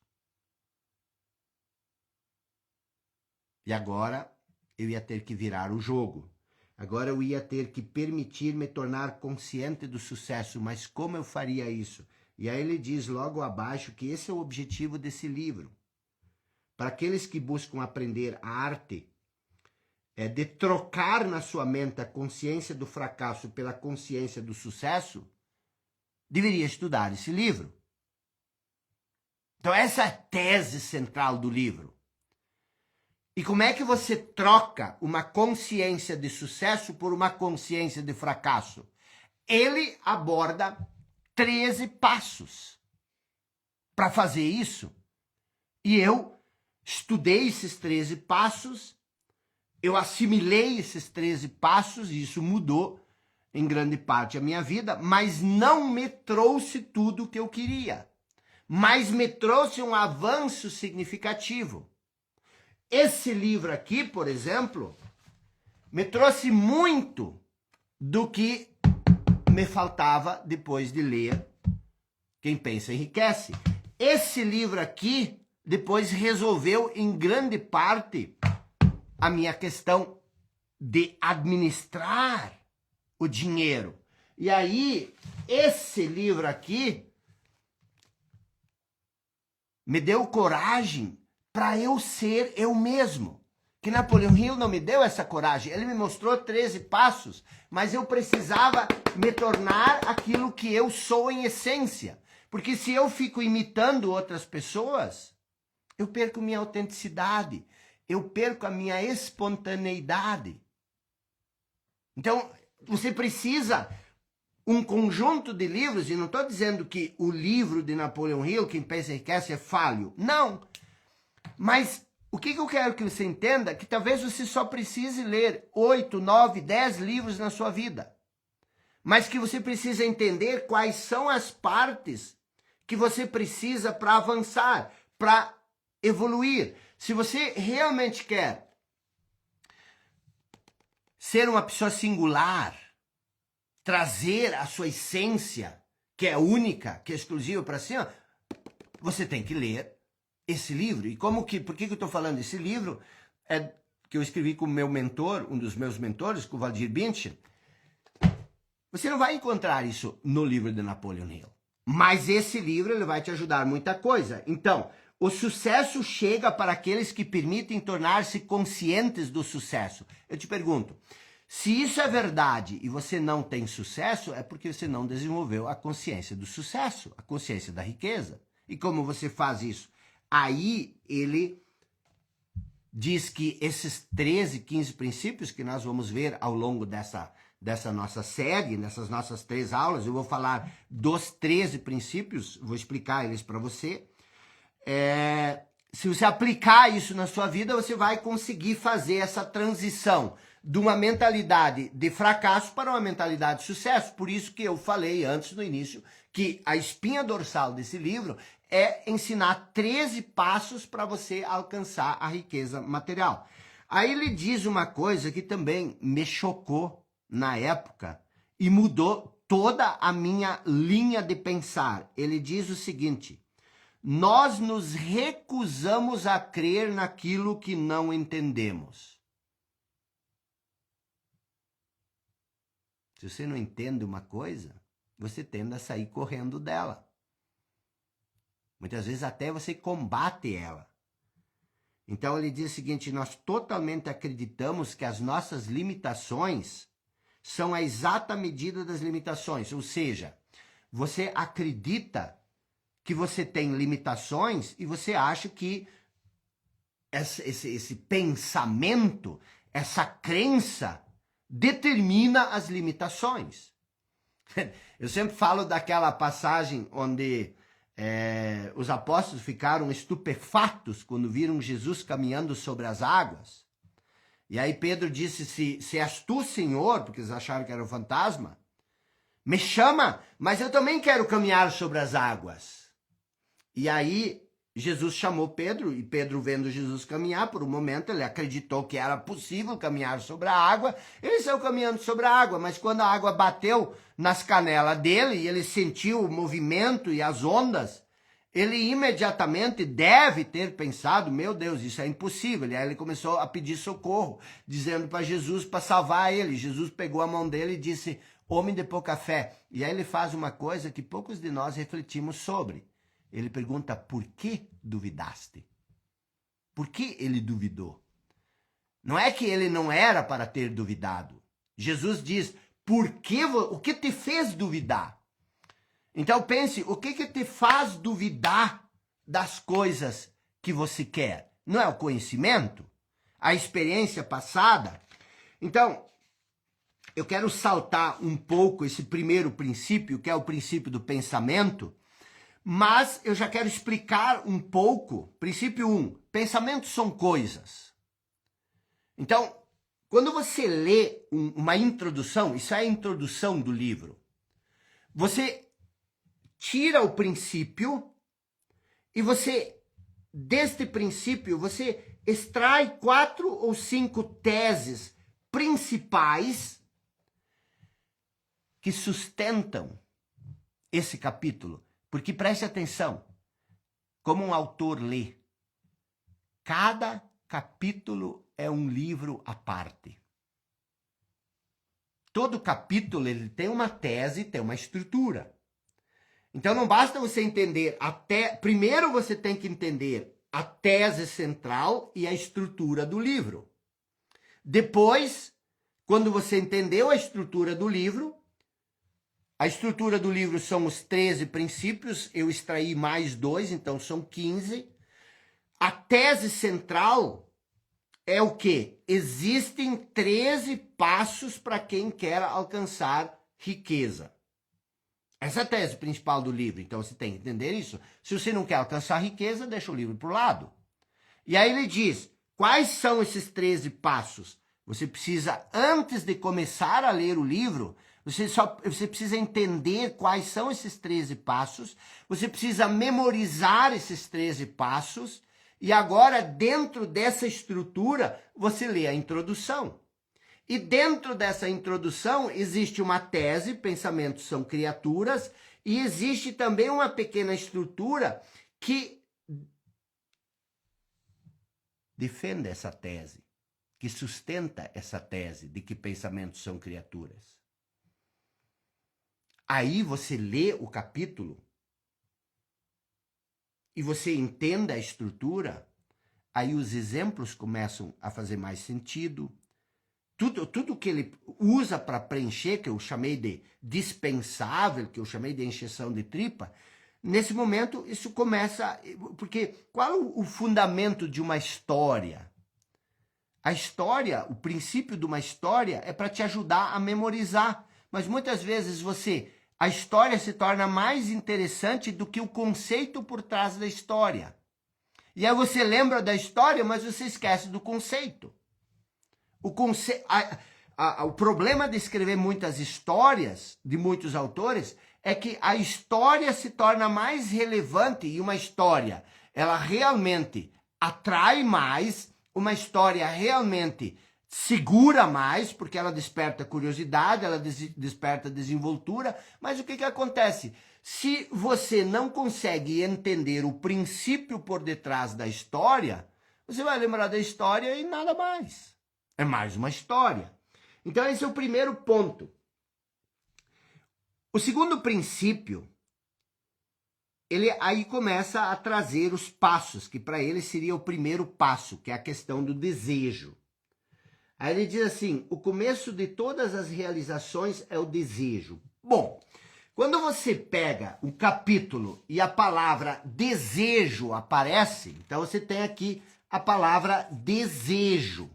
E agora eu ia ter que virar o jogo. Agora eu ia ter que permitir me tornar consciente do sucesso. Mas como eu faria isso? E aí ele diz logo abaixo que esse é o objetivo desse livro. Para aqueles que buscam aprender a arte de trocar na sua mente a consciência do fracasso pela consciência do sucesso, deveria estudar esse livro. Então essa é a tese central do livro. E como é que você troca uma consciência de sucesso por uma consciência de fracasso? Ele aborda 13 passos para fazer isso. E eu estudei esses 13 passos, eu assimilei esses 13 passos, e isso mudou em grande parte a minha vida, mas não me trouxe tudo o que eu queria. Mas me trouxe um avanço significativo. Esse livro aqui, por exemplo, me trouxe muito do que me faltava depois de ler Quem Pensa Enriquece. Esse livro aqui depois resolveu em grande parte a minha questão de administrar o dinheiro. E aí, esse livro aqui me deu coragem para eu ser eu mesmo. Que Napoleon Hill não me deu essa coragem. Ele me mostrou 13 passos, mas eu precisava me tornar aquilo que eu sou em essência. Porque se eu fico imitando outras pessoas, eu perco minha autenticidade, eu perco a minha espontaneidade. Então, você precisa um conjunto de livros, e não estou dizendo que o livro de Napoleon Hill, Quem Pensa Enriquece, é falho. Não. Mas o que eu quero que você entenda? Que talvez você só precise ler 8, 9, 10 livros na sua vida. Mas que você precisa entender quais são as partes que você precisa para avançar, para evoluir. Se você realmente quer ser uma pessoa singular, trazer a sua essência, que é única, que é exclusiva para si, você tem que ler esse livro. E por que eu estou falando? Esse livro é que eu escrevi com o meu mentor, um dos meus mentores, com o Valdir Binch. Você não vai encontrar isso no livro de Napoleon Hill. Mas esse livro ele vai te ajudar muita coisa. Então, o sucesso chega para aqueles que permitem tornar-se conscientes do sucesso. Eu te pergunto, se isso é verdade e você não tem sucesso, é porque você não desenvolveu a consciência do sucesso, a consciência da riqueza. E como você faz isso? Aí ele diz que esses 13, 15 princípios que nós vamos ver ao longo dessa nossa série, nessas nossas 3 aulas, eu vou falar dos 13 princípios, vou explicar eles para você. Se você aplicar isso na sua vida, você vai conseguir fazer essa transição de uma mentalidade de fracasso para uma mentalidade de sucesso. Por isso que eu falei antes, no início, que a espinha dorsal desse livro é ensinar 13 passos para você alcançar a riqueza material. Aí ele diz uma coisa que também me chocou na época e mudou toda a minha linha de pensar. Ele diz o seguinte: nós nos recusamos a crer naquilo que não entendemos. Se você não entende uma coisa, você tende a sair correndo dela. Muitas vezes até você combate ela. Então ele diz o seguinte: nós totalmente acreditamos que as nossas limitações são a exata medida das limitações. Ou seja, você acredita que você tem limitações e você acha que esse pensamento, essa crença determina as limitações. Eu sempre falo daquela passagem onde os apóstolos ficaram estupefatos quando viram Jesus caminhando sobre as águas. E aí Pedro disse: se és tu, Senhor, porque eles acharam que era um fantasma, me chama, mas eu também quero caminhar sobre as águas. E aí Jesus chamou Pedro, e Pedro, vendo Jesus caminhar, por um momento ele acreditou que era possível caminhar sobre a água. Ele saiu caminhando sobre a água, mas quando a água bateu nas canelas dele e ele sentiu o movimento e as ondas, ele imediatamente deve ter pensado: meu Deus, isso é impossível. E aí ele começou a pedir socorro, dizendo para Jesus para salvar ele. Jesus pegou a mão dele e disse: homem de pouca fé. E aí ele faz uma coisa que poucos de nós refletimos sobre. Ele pergunta: por que duvidaste? Por que ele duvidou? Não é que ele não era para ter duvidado. Jesus diz: o que te fez duvidar? Então pense, o que te faz duvidar das coisas que você quer? Não é o conhecimento? A experiência passada? Então, eu quero saltar um pouco esse primeiro princípio, que é o princípio do pensamento, mas eu já quero explicar um pouco. Princípio 1, pensamentos são coisas. Então, quando você lê uma introdução, isso é a introdução do livro, você tira o princípio e deste princípio, você extrai 4 ou 5 teses principais que sustentam esse capítulo. Porque preste atenção, como um autor lê, cada capítulo é um livro à parte. Todo capítulo ele tem uma tese, tem uma estrutura. Então não basta você entender primeiro você tem que entender a tese central e a estrutura do livro. Depois, quando você entendeu a estrutura do livro são os 13 princípios, eu extraí mais 2, então são 15. A tese central é o quê? Existem 13 passos para quem quer alcançar riqueza. Essa é a tese principal do livro, então você tem que entender isso. Se você não quer alcançar riqueza, deixa o livro para o lado. E aí ele diz, quais são esses 13 passos? Você precisa, antes de começar a ler o livro, você precisa entender quais são esses 13 passos, você precisa memorizar esses 13 passos, E agora, dentro dessa estrutura, você lê a introdução. E dentro dessa introdução existe uma tese, pensamentos são criaturas, e existe também uma pequena estrutura que defende essa tese, que sustenta essa tese de que pensamentos são criaturas. Aí você lê o capítulo e você entende a estrutura, aí os exemplos começam a fazer mais sentido. Tudo que ele usa para preencher, que eu chamei de dispensável, que eu chamei de encheção de tripa, nesse momento isso começa... Porque qual é o fundamento de uma história? A história, o princípio de uma história é para te ajudar a memorizar. Mas muitas vezes a história se torna mais interessante do que o conceito por trás da história. E aí você lembra da história, mas você esquece do conceito. O problema de escrever muitas histórias, de muitos autores, é que a história se torna mais relevante e uma história, ela realmente atrai mais, uma história realmente segura mais, porque ela desperta curiosidade, ela desperta desenvoltura, mas o que acontece? Se você não consegue entender o princípio por detrás da história, você vai lembrar da história e nada mais. É mais uma história. Então esse é o primeiro ponto. O segundo princípio, ele aí começa a trazer os passos, que para ele seria o primeiro passo, que é a questão do desejo. Aí ele diz assim, o começo de todas as realizações é o desejo. Bom, quando você pega um capítulo e a palavra desejo aparece, então você tem aqui a palavra desejo.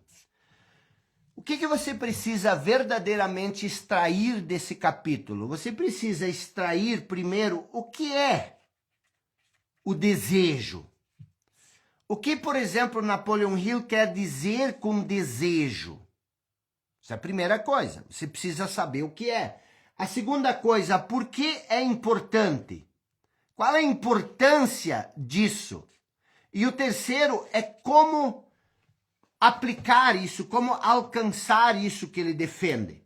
O que você precisa verdadeiramente extrair desse capítulo? Você precisa extrair primeiro o que é o desejo. O que, por exemplo, Napoleon Hill quer dizer com desejo? Essa é a primeira coisa. Você precisa saber o que é. A segunda coisa, por que é importante? Qual é a importância disso? E o terceiro é como aplicar isso, como alcançar isso que ele defende.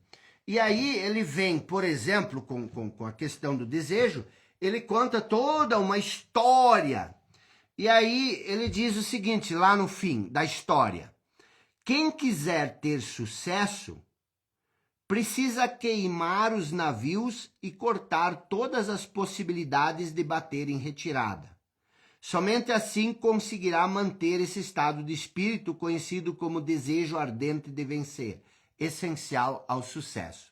E aí ele vem, por exemplo, com a questão do desejo, ele conta toda uma história. E aí ele diz o seguinte, lá no fim da história. Quem quiser ter sucesso, precisa queimar os navios e cortar todas as possibilidades de bater em retirada. Somente assim conseguirá manter esse estado de espírito conhecido como desejo ardente de vencer, essencial ao sucesso.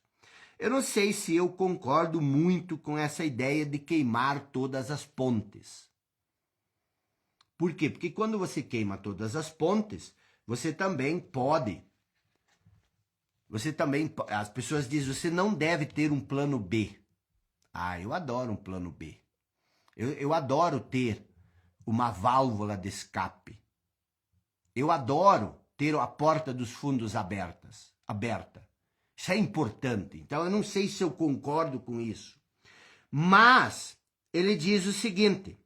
Eu não sei se eu concordo muito com essa ideia de queimar todas as pontes. Por quê? Porque quando você queima todas as pontes, você também pode... As pessoas dizem, você não deve ter um plano B. Ah, eu adoro um plano B. Eu adoro ter uma válvula de escape. Eu adoro ter a porta dos fundos aberta. Isso é importante. Então, eu não sei se eu concordo com isso. Mas, ele diz o seguinte,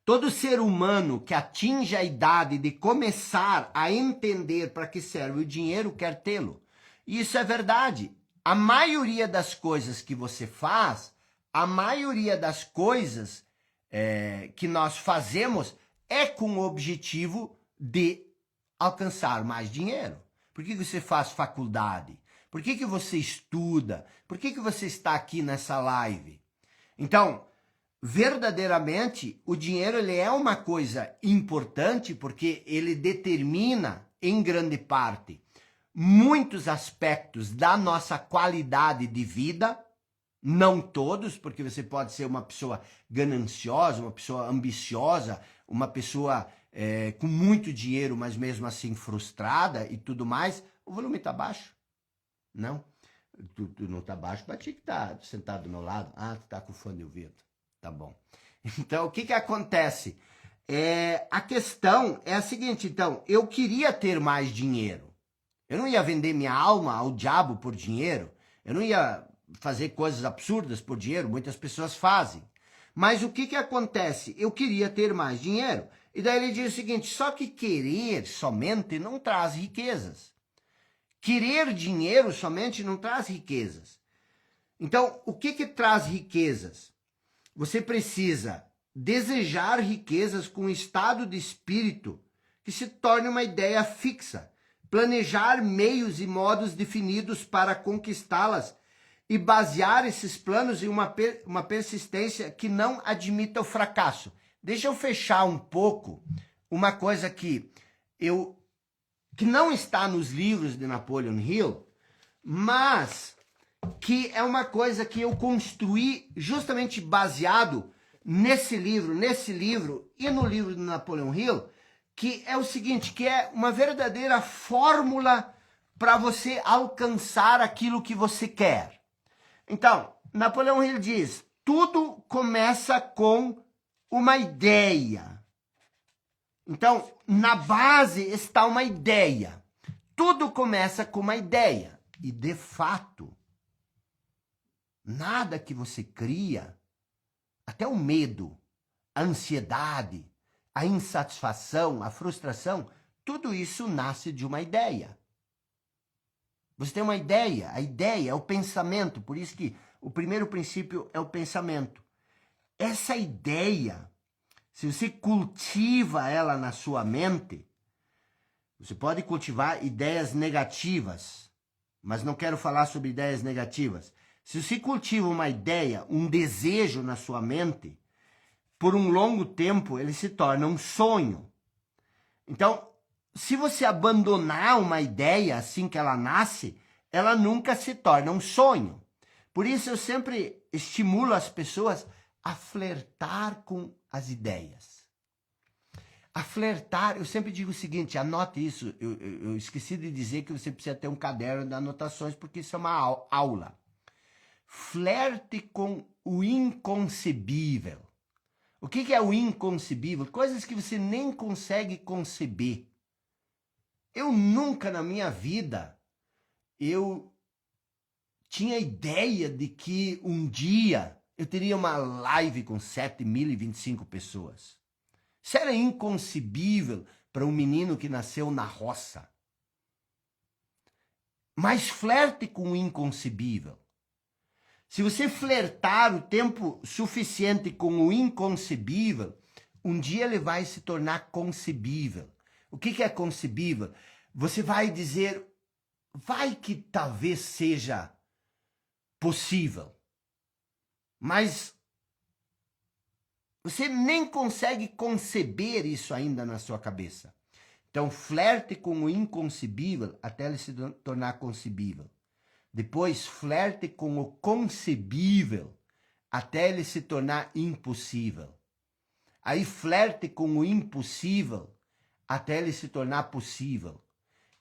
todo ser humano que atinge a idade de começar a entender para que serve o dinheiro quer tê-lo. E isso é verdade. A maioria das coisas que você faz, a maioria das coisas que nós fazemos é com o objetivo de alcançar mais dinheiro. Por que você faz faculdade? Por que você estuda? Por que você está aqui nessa live? Então, verdadeiramente, o dinheiro ele é uma coisa importante porque ele determina, em grande parte, muitos aspectos da nossa qualidade de vida. Não todos, porque você pode ser uma pessoa gananciosa, uma pessoa ambiciosa, uma pessoa com muito dinheiro, mas mesmo assim frustrada e tudo mais. O volume está baixo? Não? Tu não está baixo, mas tinha que estar sentado do meu lado. Ah, tu está com fone de ouvido. Tá bom. Então, o que acontece? A questão é a seguinte, então, eu queria ter mais dinheiro. Eu não ia vender minha alma ao diabo por dinheiro. Eu não ia fazer coisas absurdas por dinheiro, muitas pessoas fazem. Mas o que acontece? Eu queria ter mais dinheiro. E daí ele diz o seguinte, só que querer somente não traz riquezas. Querer dinheiro somente não traz riquezas. Então, o que traz riquezas? Você precisa desejar riquezas com um estado de espírito que se torne uma ideia fixa, planejar meios e modos definidos para conquistá-las e basear esses planos em uma persistência que não admita o fracasso. Deixa eu fechar um pouco uma coisa que não está nos livros de Napoleon Hill, mas que é uma coisa que eu construí justamente baseado nesse livro e no livro de Napoleon Hill, que é o seguinte, que é uma verdadeira fórmula para você alcançar aquilo que você quer. Então, Napoleon Hill diz, tudo começa com uma ideia. Então, na base está uma ideia. Tudo começa com uma ideia. E, de fato, nada que você cria, até o medo, a ansiedade, a insatisfação, a frustração, tudo isso nasce de uma ideia. Você tem uma ideia, a ideia é o pensamento, por isso que o primeiro princípio é o pensamento. Essa ideia, se você cultiva ela na sua mente, você pode cultivar ideias negativas, mas não quero falar sobre ideias negativas. Se você cultiva uma ideia, um desejo na sua mente, por um longo tempo ele se torna um sonho. Então, se você abandonar uma ideia assim que ela nasce, ela nunca se torna um sonho. Por isso eu sempre estimulo as pessoas a flertar com as ideias. A flertar, eu sempre digo o seguinte, anote isso, eu esqueci de dizer que você precisa ter um caderno de anotações, porque isso é uma aula. Flerte com o inconcebível. O que é o inconcebível? Coisas que você nem consegue conceber. Eu nunca na minha vida, eu tinha ideia de que um dia eu teria uma live com 7.025 pessoas. Isso era inconcebível para um menino que nasceu na roça. Mas flerte com o inconcebível. Se você flertar o tempo suficiente com o inconcebível, um dia ele vai se tornar concebível. O que é concebível? Você vai dizer, vai que talvez seja possível, mas você nem consegue conceber isso ainda na sua cabeça. Então, flerte com o inconcebível até ele se tornar concebível. Depois, flerte com o concebível até ele se tornar impossível. Aí, flerte com o impossível até ele se tornar possível.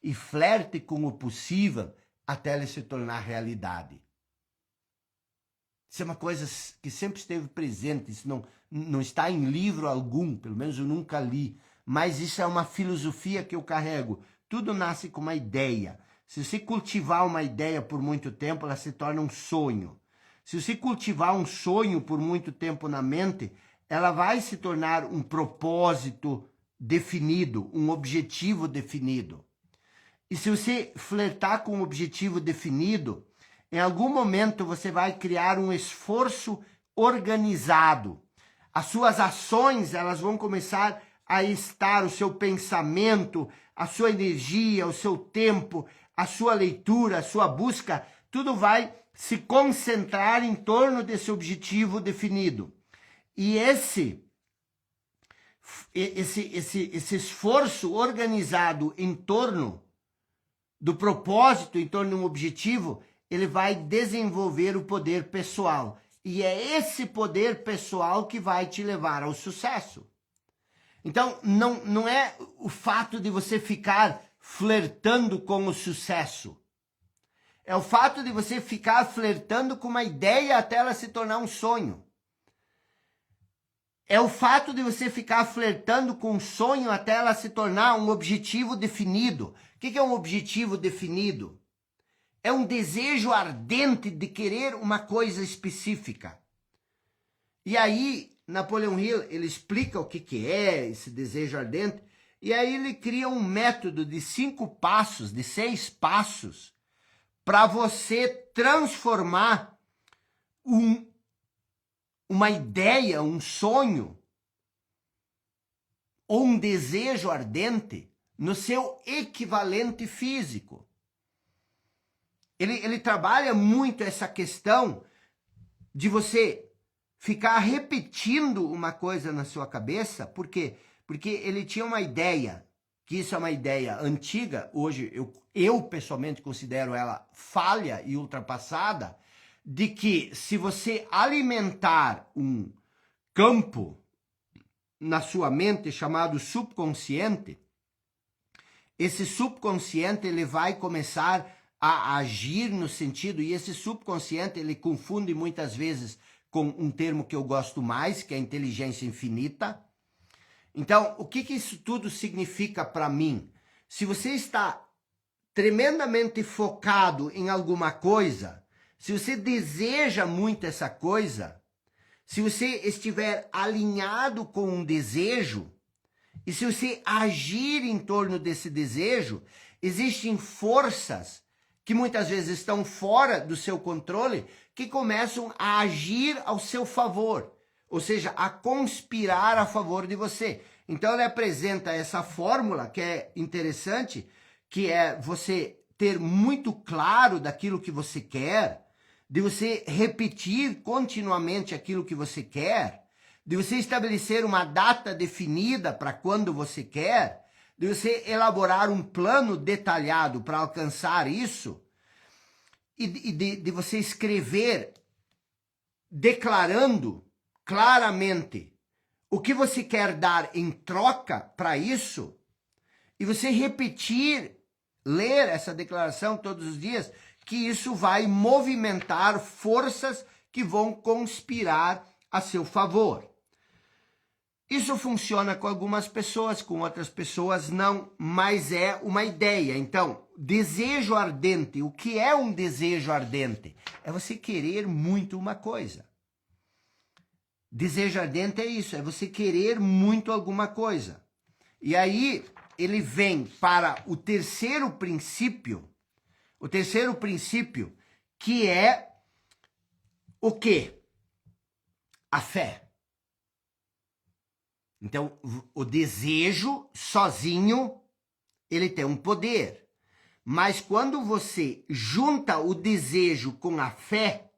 E flerte com o possível até ele se tornar realidade. Isso é uma coisa que sempre esteve presente, isso não está em livro algum, pelo menos eu nunca li, mas isso é uma filosofia que eu carrego. Tudo nasce com uma ideia. Se você cultivar uma ideia por muito tempo, ela se torna um sonho. Se você cultivar um sonho por muito tempo na mente, ela vai se tornar um propósito definido, um objetivo definido. E se você flertar com um objetivo definido, em algum momento você vai criar um esforço organizado. As suas ações, elas vão começar a estar, o seu pensamento, a sua energia, o seu tempo, a sua leitura, a sua busca, tudo vai se concentrar em torno desse objetivo definido. E esse esforço organizado em torno do propósito, em torno de um objetivo, ele vai desenvolver o poder pessoal. E é esse poder pessoal que vai te levar ao sucesso. Então, não é o fato de você ficar flertando com o sucesso. É o fato de você ficar flertando com uma ideia até ela se tornar um sonho. É o fato de você ficar flertando com um sonho até ela se tornar um objetivo definido. O que é um objetivo definido? É um desejo ardente de querer uma coisa específica. E aí, Napoleon Hill, ele explica o que é esse desejo ardente, e aí ele cria um método de 5 passos, de 6 passos, para você transformar uma ideia, um sonho, ou um desejo ardente no seu equivalente físico. Ele trabalha muito essa questão de você ficar repetindo uma coisa na sua cabeça, por quê? Porque ele tinha uma ideia, que isso é uma ideia antiga, hoje eu pessoalmente considero ela falha e ultrapassada, de que se você alimentar um campo na sua mente chamado subconsciente, esse subconsciente ele vai começar a agir no sentido, e esse subconsciente ele confunde muitas vezes com um termo que eu gosto mais, que é a inteligência infinita. Então, o que isso tudo significa para mim? Se você está tremendamente focado em alguma coisa, se você deseja muito essa coisa, se você estiver alinhado com um desejo, e se você agir em torno desse desejo, existem forças que muitas vezes estão fora do seu controle, que começam a agir ao seu favor, ou seja, a conspirar a favor de você. Então ele apresenta essa fórmula que é interessante, que é você ter muito claro daquilo que você quer, de você repetir continuamente aquilo que você quer, de você estabelecer uma data definida para quando você quer, de você elaborar um plano detalhado para alcançar isso, e de você escrever declarando claramente o que você quer dar em troca para isso, e você repetir, ler essa declaração todos os dias, que isso vai movimentar forças que vão conspirar a seu favor. Isso funciona com algumas pessoas, com outras pessoas não, mas é uma ideia. Então, desejo ardente. O que é um desejo ardente? É você querer muito uma coisa. Desejo ardente é isso, é você querer muito alguma coisa. E aí, ele vem para o terceiro princípio, que é o quê? A fé. Então, o desejo sozinho, ele tem um poder. Mas quando você junta o desejo com a fé,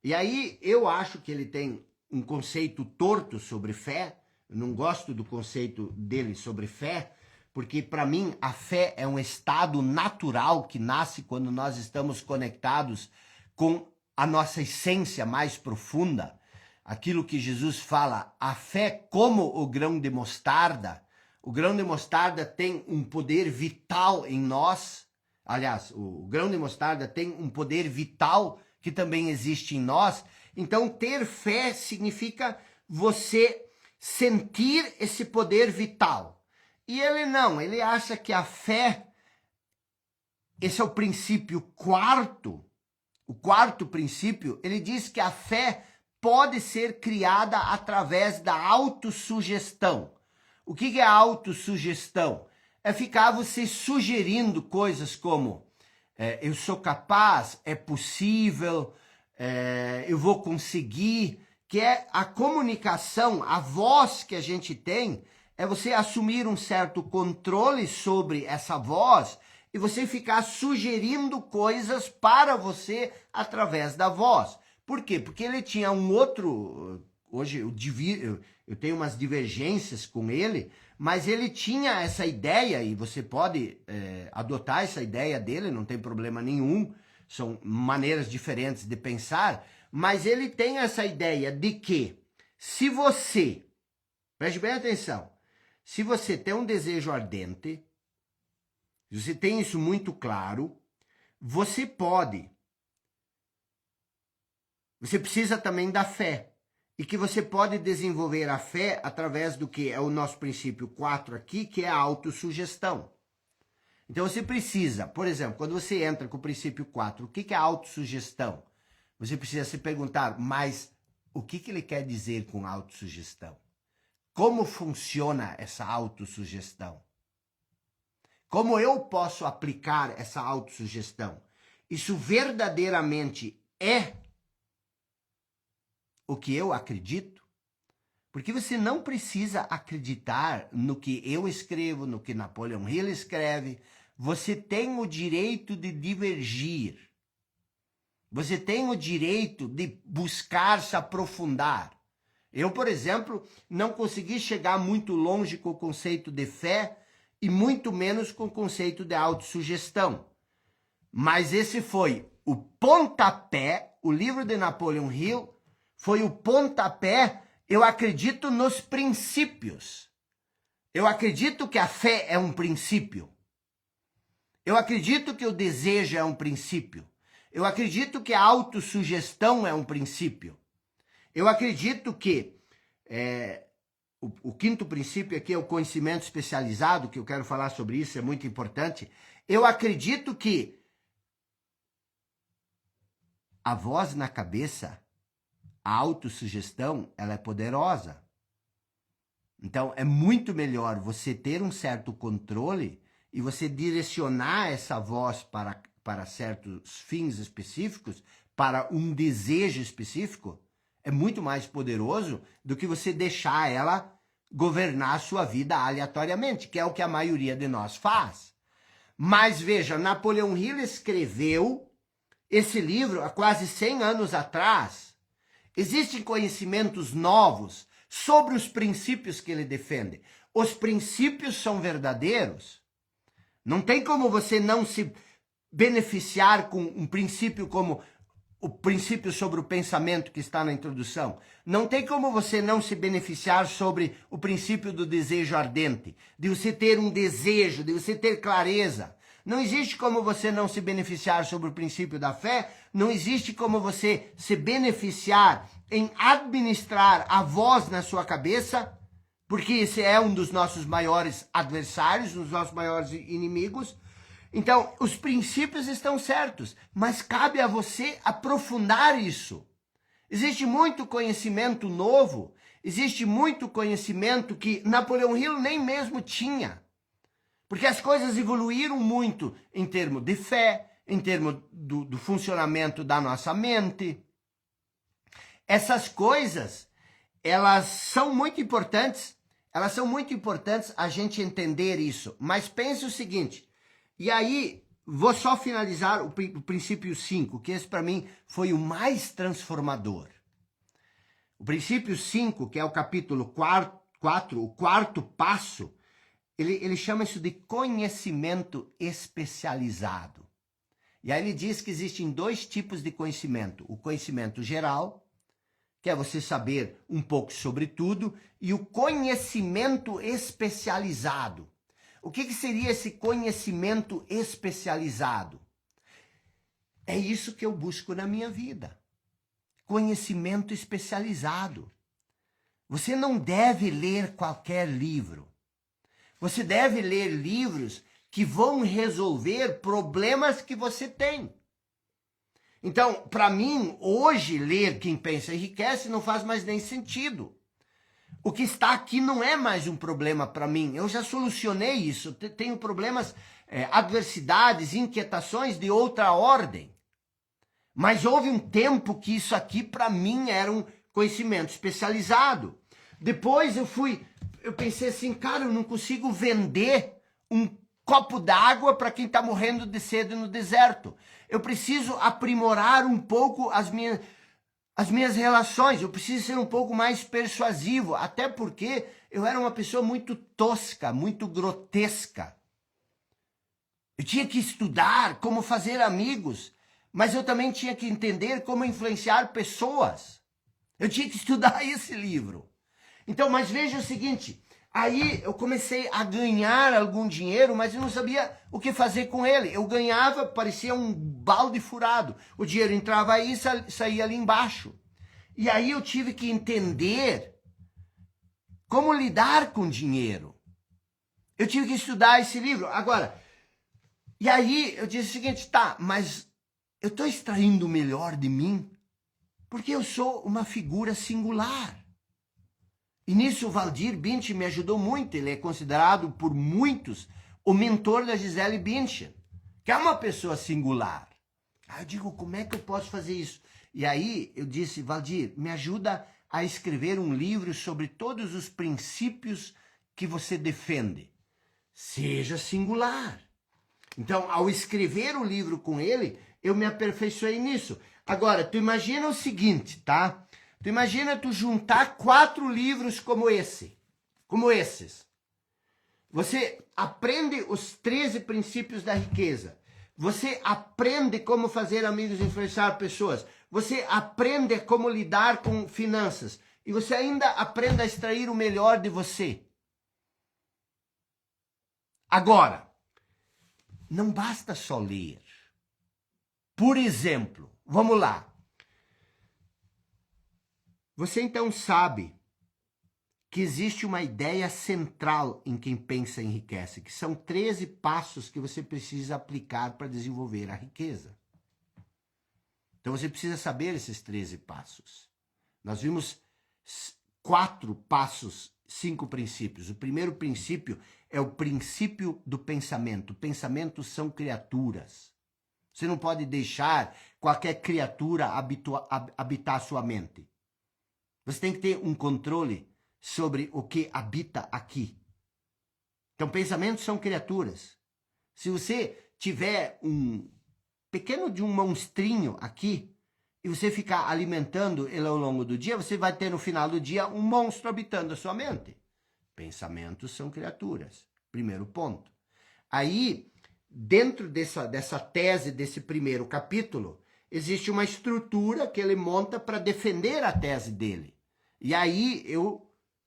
e aí eu acho que ele tem um conceito torto sobre fé, eu não gosto do conceito dele sobre fé, porque para mim a fé é um estado natural que nasce quando nós estamos conectados com a nossa essência mais profunda. Aquilo que Jesus fala, a fé como o grão de mostarda. O grão de mostarda tem um poder vital em nós. Aliás, o grão de mostarda tem um poder vital que também existe em nós. Então, ter fé significa você sentir esse poder vital. E ele não, ele acha que a fé, esse é o princípio quarto, o quarto princípio, ele diz que a fé pode ser criada através da autossugestão. O que é a autossugestão? É ficar você sugerindo coisas como eu sou capaz, é possível, eu vou conseguir, que é a comunicação, a voz que a gente tem, é você assumir um certo controle sobre essa voz e você ficar sugerindo coisas para você através da voz. Por quê? Porque ele tinha um outro... Hoje eu tenho umas divergências com ele, mas ele tinha essa ideia, e você pode adotar essa ideia dele, não tem problema nenhum, são maneiras diferentes de pensar, mas ele tem essa ideia de que se você, preste bem atenção, se você tem um desejo ardente, se você tem isso muito claro, você precisa também da fé. E que você pode desenvolver a fé através do que é o nosso princípio 4 aqui, que é a autossugestão. Então você precisa, por exemplo, quando você entra com o princípio 4, o que é a autossugestão? Você precisa se perguntar, mas o que ele quer dizer com autossugestão? Como funciona essa autossugestão? Como eu posso aplicar essa autossugestão? Isso verdadeiramente é o que eu acredito? Porque você não precisa acreditar no que eu escrevo, no que Napoleon Hill escreve. Você tem o direito de divergir. Você tem o direito de buscar se aprofundar. Eu, por exemplo, não consegui chegar muito longe com o conceito de fé e muito menos com o conceito de autossugestão. Mas esse foi o pontapé, o livro de Napoleon Hill foi o pontapé. Eu acredito nos princípios. Eu acredito que a fé é um princípio. Eu acredito que o desejo é um princípio. Eu acredito que a autossugestão é um princípio. Eu acredito que o quinto princípio aqui é o conhecimento especializado, que eu quero falar sobre isso, é muito importante. Eu acredito que a voz na cabeça, a autossugestão, ela é poderosa. Então, é muito melhor você ter um certo controle e você direcionar essa voz para certos fins específicos, para um desejo específico, é muito mais poderoso do que você deixar ela governar a sua vida aleatoriamente, que é o que a maioria de nós faz. Mas veja, Napoleon Hill escreveu esse livro há quase 100 anos atrás. Existem conhecimentos novos sobre os princípios que ele defende. Os princípios são verdadeiros. Não tem como você não se beneficiar com um princípio como o princípio sobre o pensamento que está na introdução. Não tem como você não se beneficiar sobre o princípio do desejo ardente, de você ter um desejo, de você ter clareza. Não existe como você não se beneficiar sobre o princípio da fé, não existe como você se beneficiar em administrar a voz na sua cabeça, porque esse é um dos nossos maiores adversários, um dos nossos maiores inimigos. Então, os princípios estão certos, mas cabe a você aprofundar isso. Existe muito conhecimento novo, existe muito conhecimento que Napoleon Hill nem mesmo tinha. Porque as coisas evoluíram muito em termos de fé, em termos do funcionamento da nossa mente. Essas coisas, elas são muito importantes a gente entender isso. Mas pense o seguinte, e aí vou só finalizar o princípio 5, que esse para mim foi o mais transformador. O princípio 5, que é o capítulo 4, o quarto passo, ele chama isso de conhecimento especializado. E aí ele diz que existem 2 tipos de conhecimento. O conhecimento geral, que é você saber um pouco sobre tudo, e o conhecimento especializado. O que seria esse conhecimento especializado? É isso que eu busco na minha vida. Conhecimento especializado. Você não deve ler qualquer livro. Você deve ler livros que vão resolver problemas que você tem. Então, para mim, hoje, ler Quem Pensa Enriquece não faz mais nem sentido. O que está aqui não é mais um problema para mim. Eu já solucionei isso. Tenho problemas, adversidades, inquietações de outra ordem. Mas houve um tempo que isso aqui, para mim, era um conhecimento especializado. Depois eu pensei assim, cara, eu não consigo vender um copo d'água para quem está morrendo de sede no deserto. Eu preciso aprimorar um pouco as minhas relações, eu preciso ser um pouco mais persuasivo, até porque eu era uma pessoa muito tosca, muito grotesca. Eu tinha que estudar como fazer amigos, mas eu também tinha que entender como influenciar pessoas. Eu tinha que estudar esse livro. Então, mas veja o seguinte, aí eu comecei a ganhar algum dinheiro, mas eu não sabia o que fazer com ele. Eu ganhava, parecia um balde furado. O dinheiro entrava aí e saía ali embaixo. E aí eu tive que entender como lidar com dinheiro. Eu tive que estudar esse livro. Agora, e aí eu disse o seguinte, tá, mas eu estou extraindo o melhor de mim? Porque eu sou uma figura singular. E nisso o Valdir Bündchen me ajudou muito. Ele é considerado por muitos o mentor da Gisele Bündchen, que é uma pessoa singular. Aí eu digo, como é que eu posso fazer isso? E aí eu disse, Valdir, me ajuda a escrever um livro sobre todos os princípios que você defende. Seja singular. Então, ao escrever o livro com ele, eu me aperfeiçoei nisso. Agora, tu imagina o seguinte, tá? Tu imagina tu juntar 4 livros como esses. Você aprende os 13 princípios da riqueza. Você aprende como fazer amigos e influenciar pessoas. Você aprende como lidar com finanças. E você ainda aprende a extrair o melhor de você. Agora, não basta só ler. Por exemplo, vamos lá. Você então sabe que existe uma ideia central em quem pensa enriquece, que são 13 passos que você precisa aplicar para desenvolver a riqueza. Então você precisa saber esses 13 passos. Nós vimos 4 passos, 5 princípios. O primeiro princípio é o princípio do pensamento. Pensamentos são criaturas. Você não pode deixar qualquer criatura habitar a sua mente. Você tem que ter um controle sobre o que habita aqui. Então, pensamentos são criaturas. Se você tiver um pequeno de um monstrinho aqui, e você ficar alimentando ele ao longo do dia, você vai ter no final do dia um monstro habitando a sua mente. Pensamentos são criaturas. Primeiro ponto. Aí, dentro dessa tese, desse primeiro capítulo, existe uma estrutura que ele monta para defender a tese dele. E aí,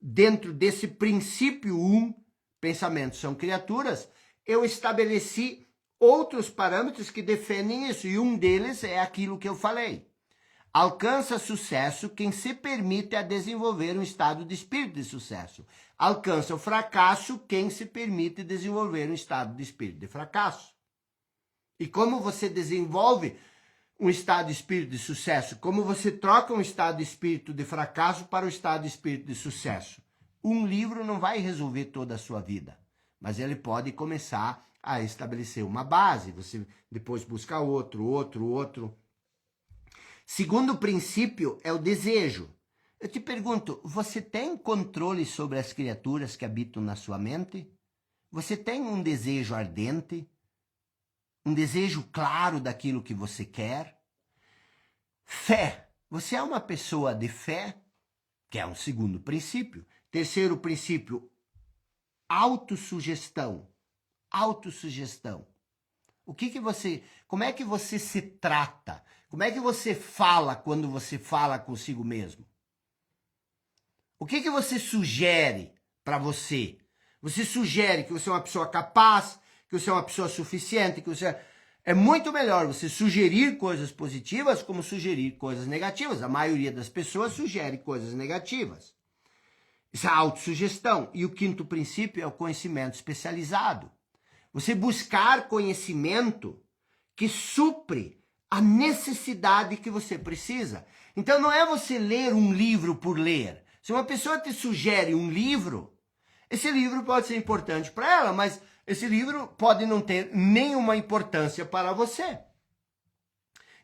dentro desse princípio 1, pensamentos são criaturas, eu estabeleci outros parâmetros que defendem isso. E um deles é aquilo que eu falei. Alcança sucesso quem se permite a desenvolver um estado de espírito de sucesso. Alcança o fracasso quem se permite desenvolver um estado de espírito de fracasso. E como você desenvolve um estado de espírito de sucesso? Como você troca um estado de espírito de fracasso para o estado de espírito de sucesso? Um livro não vai resolver toda a sua vida, mas ele pode começar a estabelecer uma base. Você depois busca outro. Segundo princípio é o desejo. Eu te pergunto, você tem controle sobre as criaturas que habitam na sua mente? Você tem um desejo ardente? Um desejo claro daquilo que você quer? Fé. Você é uma pessoa de fé? Que é um segundo princípio. Terceiro princípio, autossugestão. Autossugestão. Como é que você se trata? Como é que você fala quando você fala consigo mesmo? O que você sugere para você? Você sugere que você é uma pessoa capaz, que você é uma pessoa suficiente, que você é muito melhor você sugerir coisas positivas como sugerir coisas negativas. A maioria das pessoas sugere coisas negativas. Isso é a autossugestão. E o quinto princípio é o conhecimento especializado. Você buscar conhecimento que supre a necessidade que você precisa. Então não é você ler um livro por ler. Se uma pessoa te sugere um livro, esse livro pode ser importante para ela, mas esse livro pode não ter nenhuma importância para você.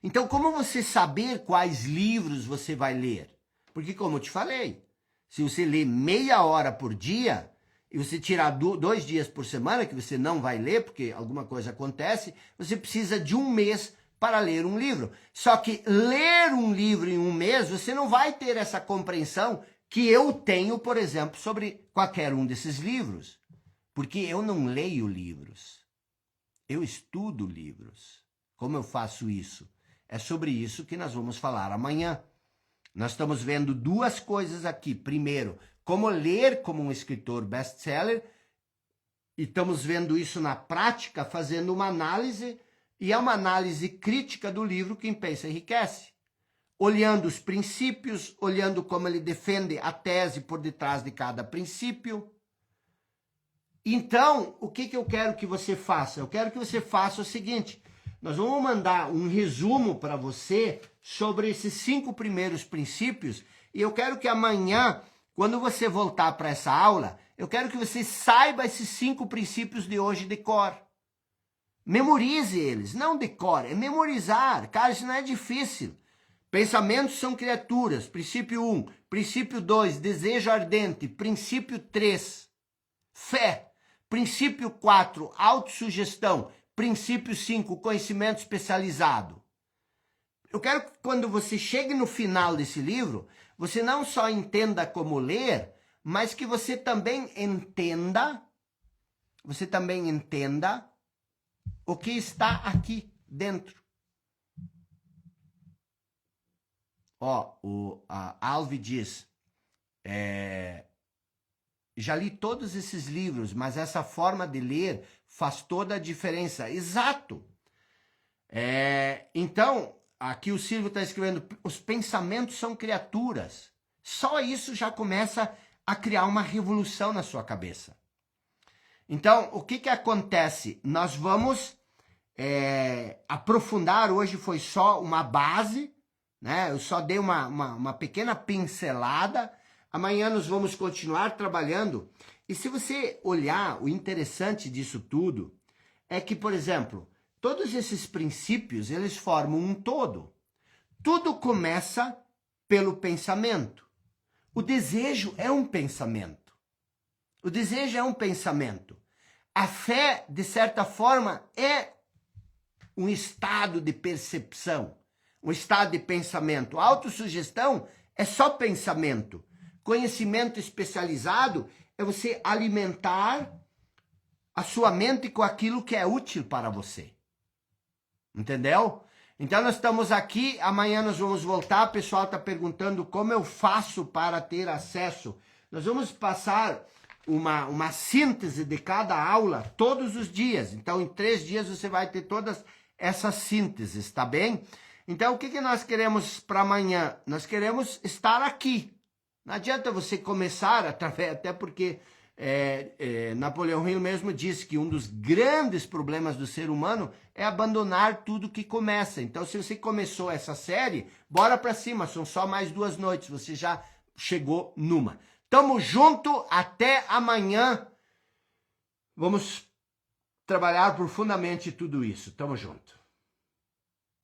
Então, como você saber quais livros você vai ler? Porque, como eu te falei, se você lê meia hora por dia e você tirar 2 dias por semana, que você não vai ler, porque alguma coisa acontece, você precisa de 1 mês para ler um livro. Só que ler um livro em 1 mês, você não vai ter essa compreensão que eu tenho, por exemplo, sobre qualquer um desses livros. Porque eu não leio livros. Eu estudo livros. Como eu faço isso? É sobre isso que nós vamos falar amanhã. Nós estamos vendo 2 coisas aqui. Primeiro, como ler como um escritor best-seller. E estamos vendo isso na prática, fazendo uma análise. E é uma análise crítica do livro Quem Pensa Enriquece. Olhando os princípios, olhando como ele defende a tese por detrás de cada princípio. Então, o que eu quero que você faça? Eu quero que você faça o seguinte: Nós vamos mandar um resumo para você sobre esses 5 primeiros princípios e eu quero que amanhã, quando você voltar para essa aula, eu quero que você saiba esses 5 princípios de hoje de cor. Memorize eles, não decore, é memorizar. Cara, isso não é difícil. Pensamentos são criaturas, princípio 1. Princípio 2, desejo ardente. Princípio 3, fé. Princípio 4, autossugestão. Princípio 5, conhecimento especializado. Eu quero que quando você chegue no final desse livro, você não só entenda como ler, mas que você também entenda o que está aqui dentro. Ó, a Alvi diz, já li todos esses livros, mas essa forma de ler faz toda a diferença. Exato. Então, aqui o Silvio está escrevendo, os pensamentos são criaturas. Só isso já começa a criar uma revolução na sua cabeça. Então, o que acontece? Nós vamos aprofundar, hoje foi só uma base, né? Eu só dei uma pequena pincelada. Amanhã nós vamos continuar trabalhando. E se você olhar, o interessante disso tudo é que, por exemplo, todos esses princípios, eles formam um todo. Tudo começa pelo pensamento. O desejo é um pensamento. O desejo é um pensamento. A fé, de certa forma, é um estado de percepção, um estado de pensamento. A autossugestão é só pensamento. Conhecimento especializado é você alimentar a sua mente com aquilo que é útil para você. Entendeu? Então nós estamos aqui, amanhã nós vamos voltar. O pessoal está perguntando como eu faço para ter acesso. Nós vamos passar uma síntese de cada aula todos os dias. Então em 3 dias você vai ter todas essas sínteses, tá bem? Então o que nós queremos para amanhã? Nós queremos estar aqui. Não adianta você começar através, até porque Napoleão Hill mesmo disse que um dos grandes problemas do ser humano é abandonar tudo que começa. Então, se você começou essa série, bora para cima, são só mais 2 noites, você já chegou numa. Tamo junto, até amanhã. Vamos trabalhar profundamente tudo isso. Tamo junto.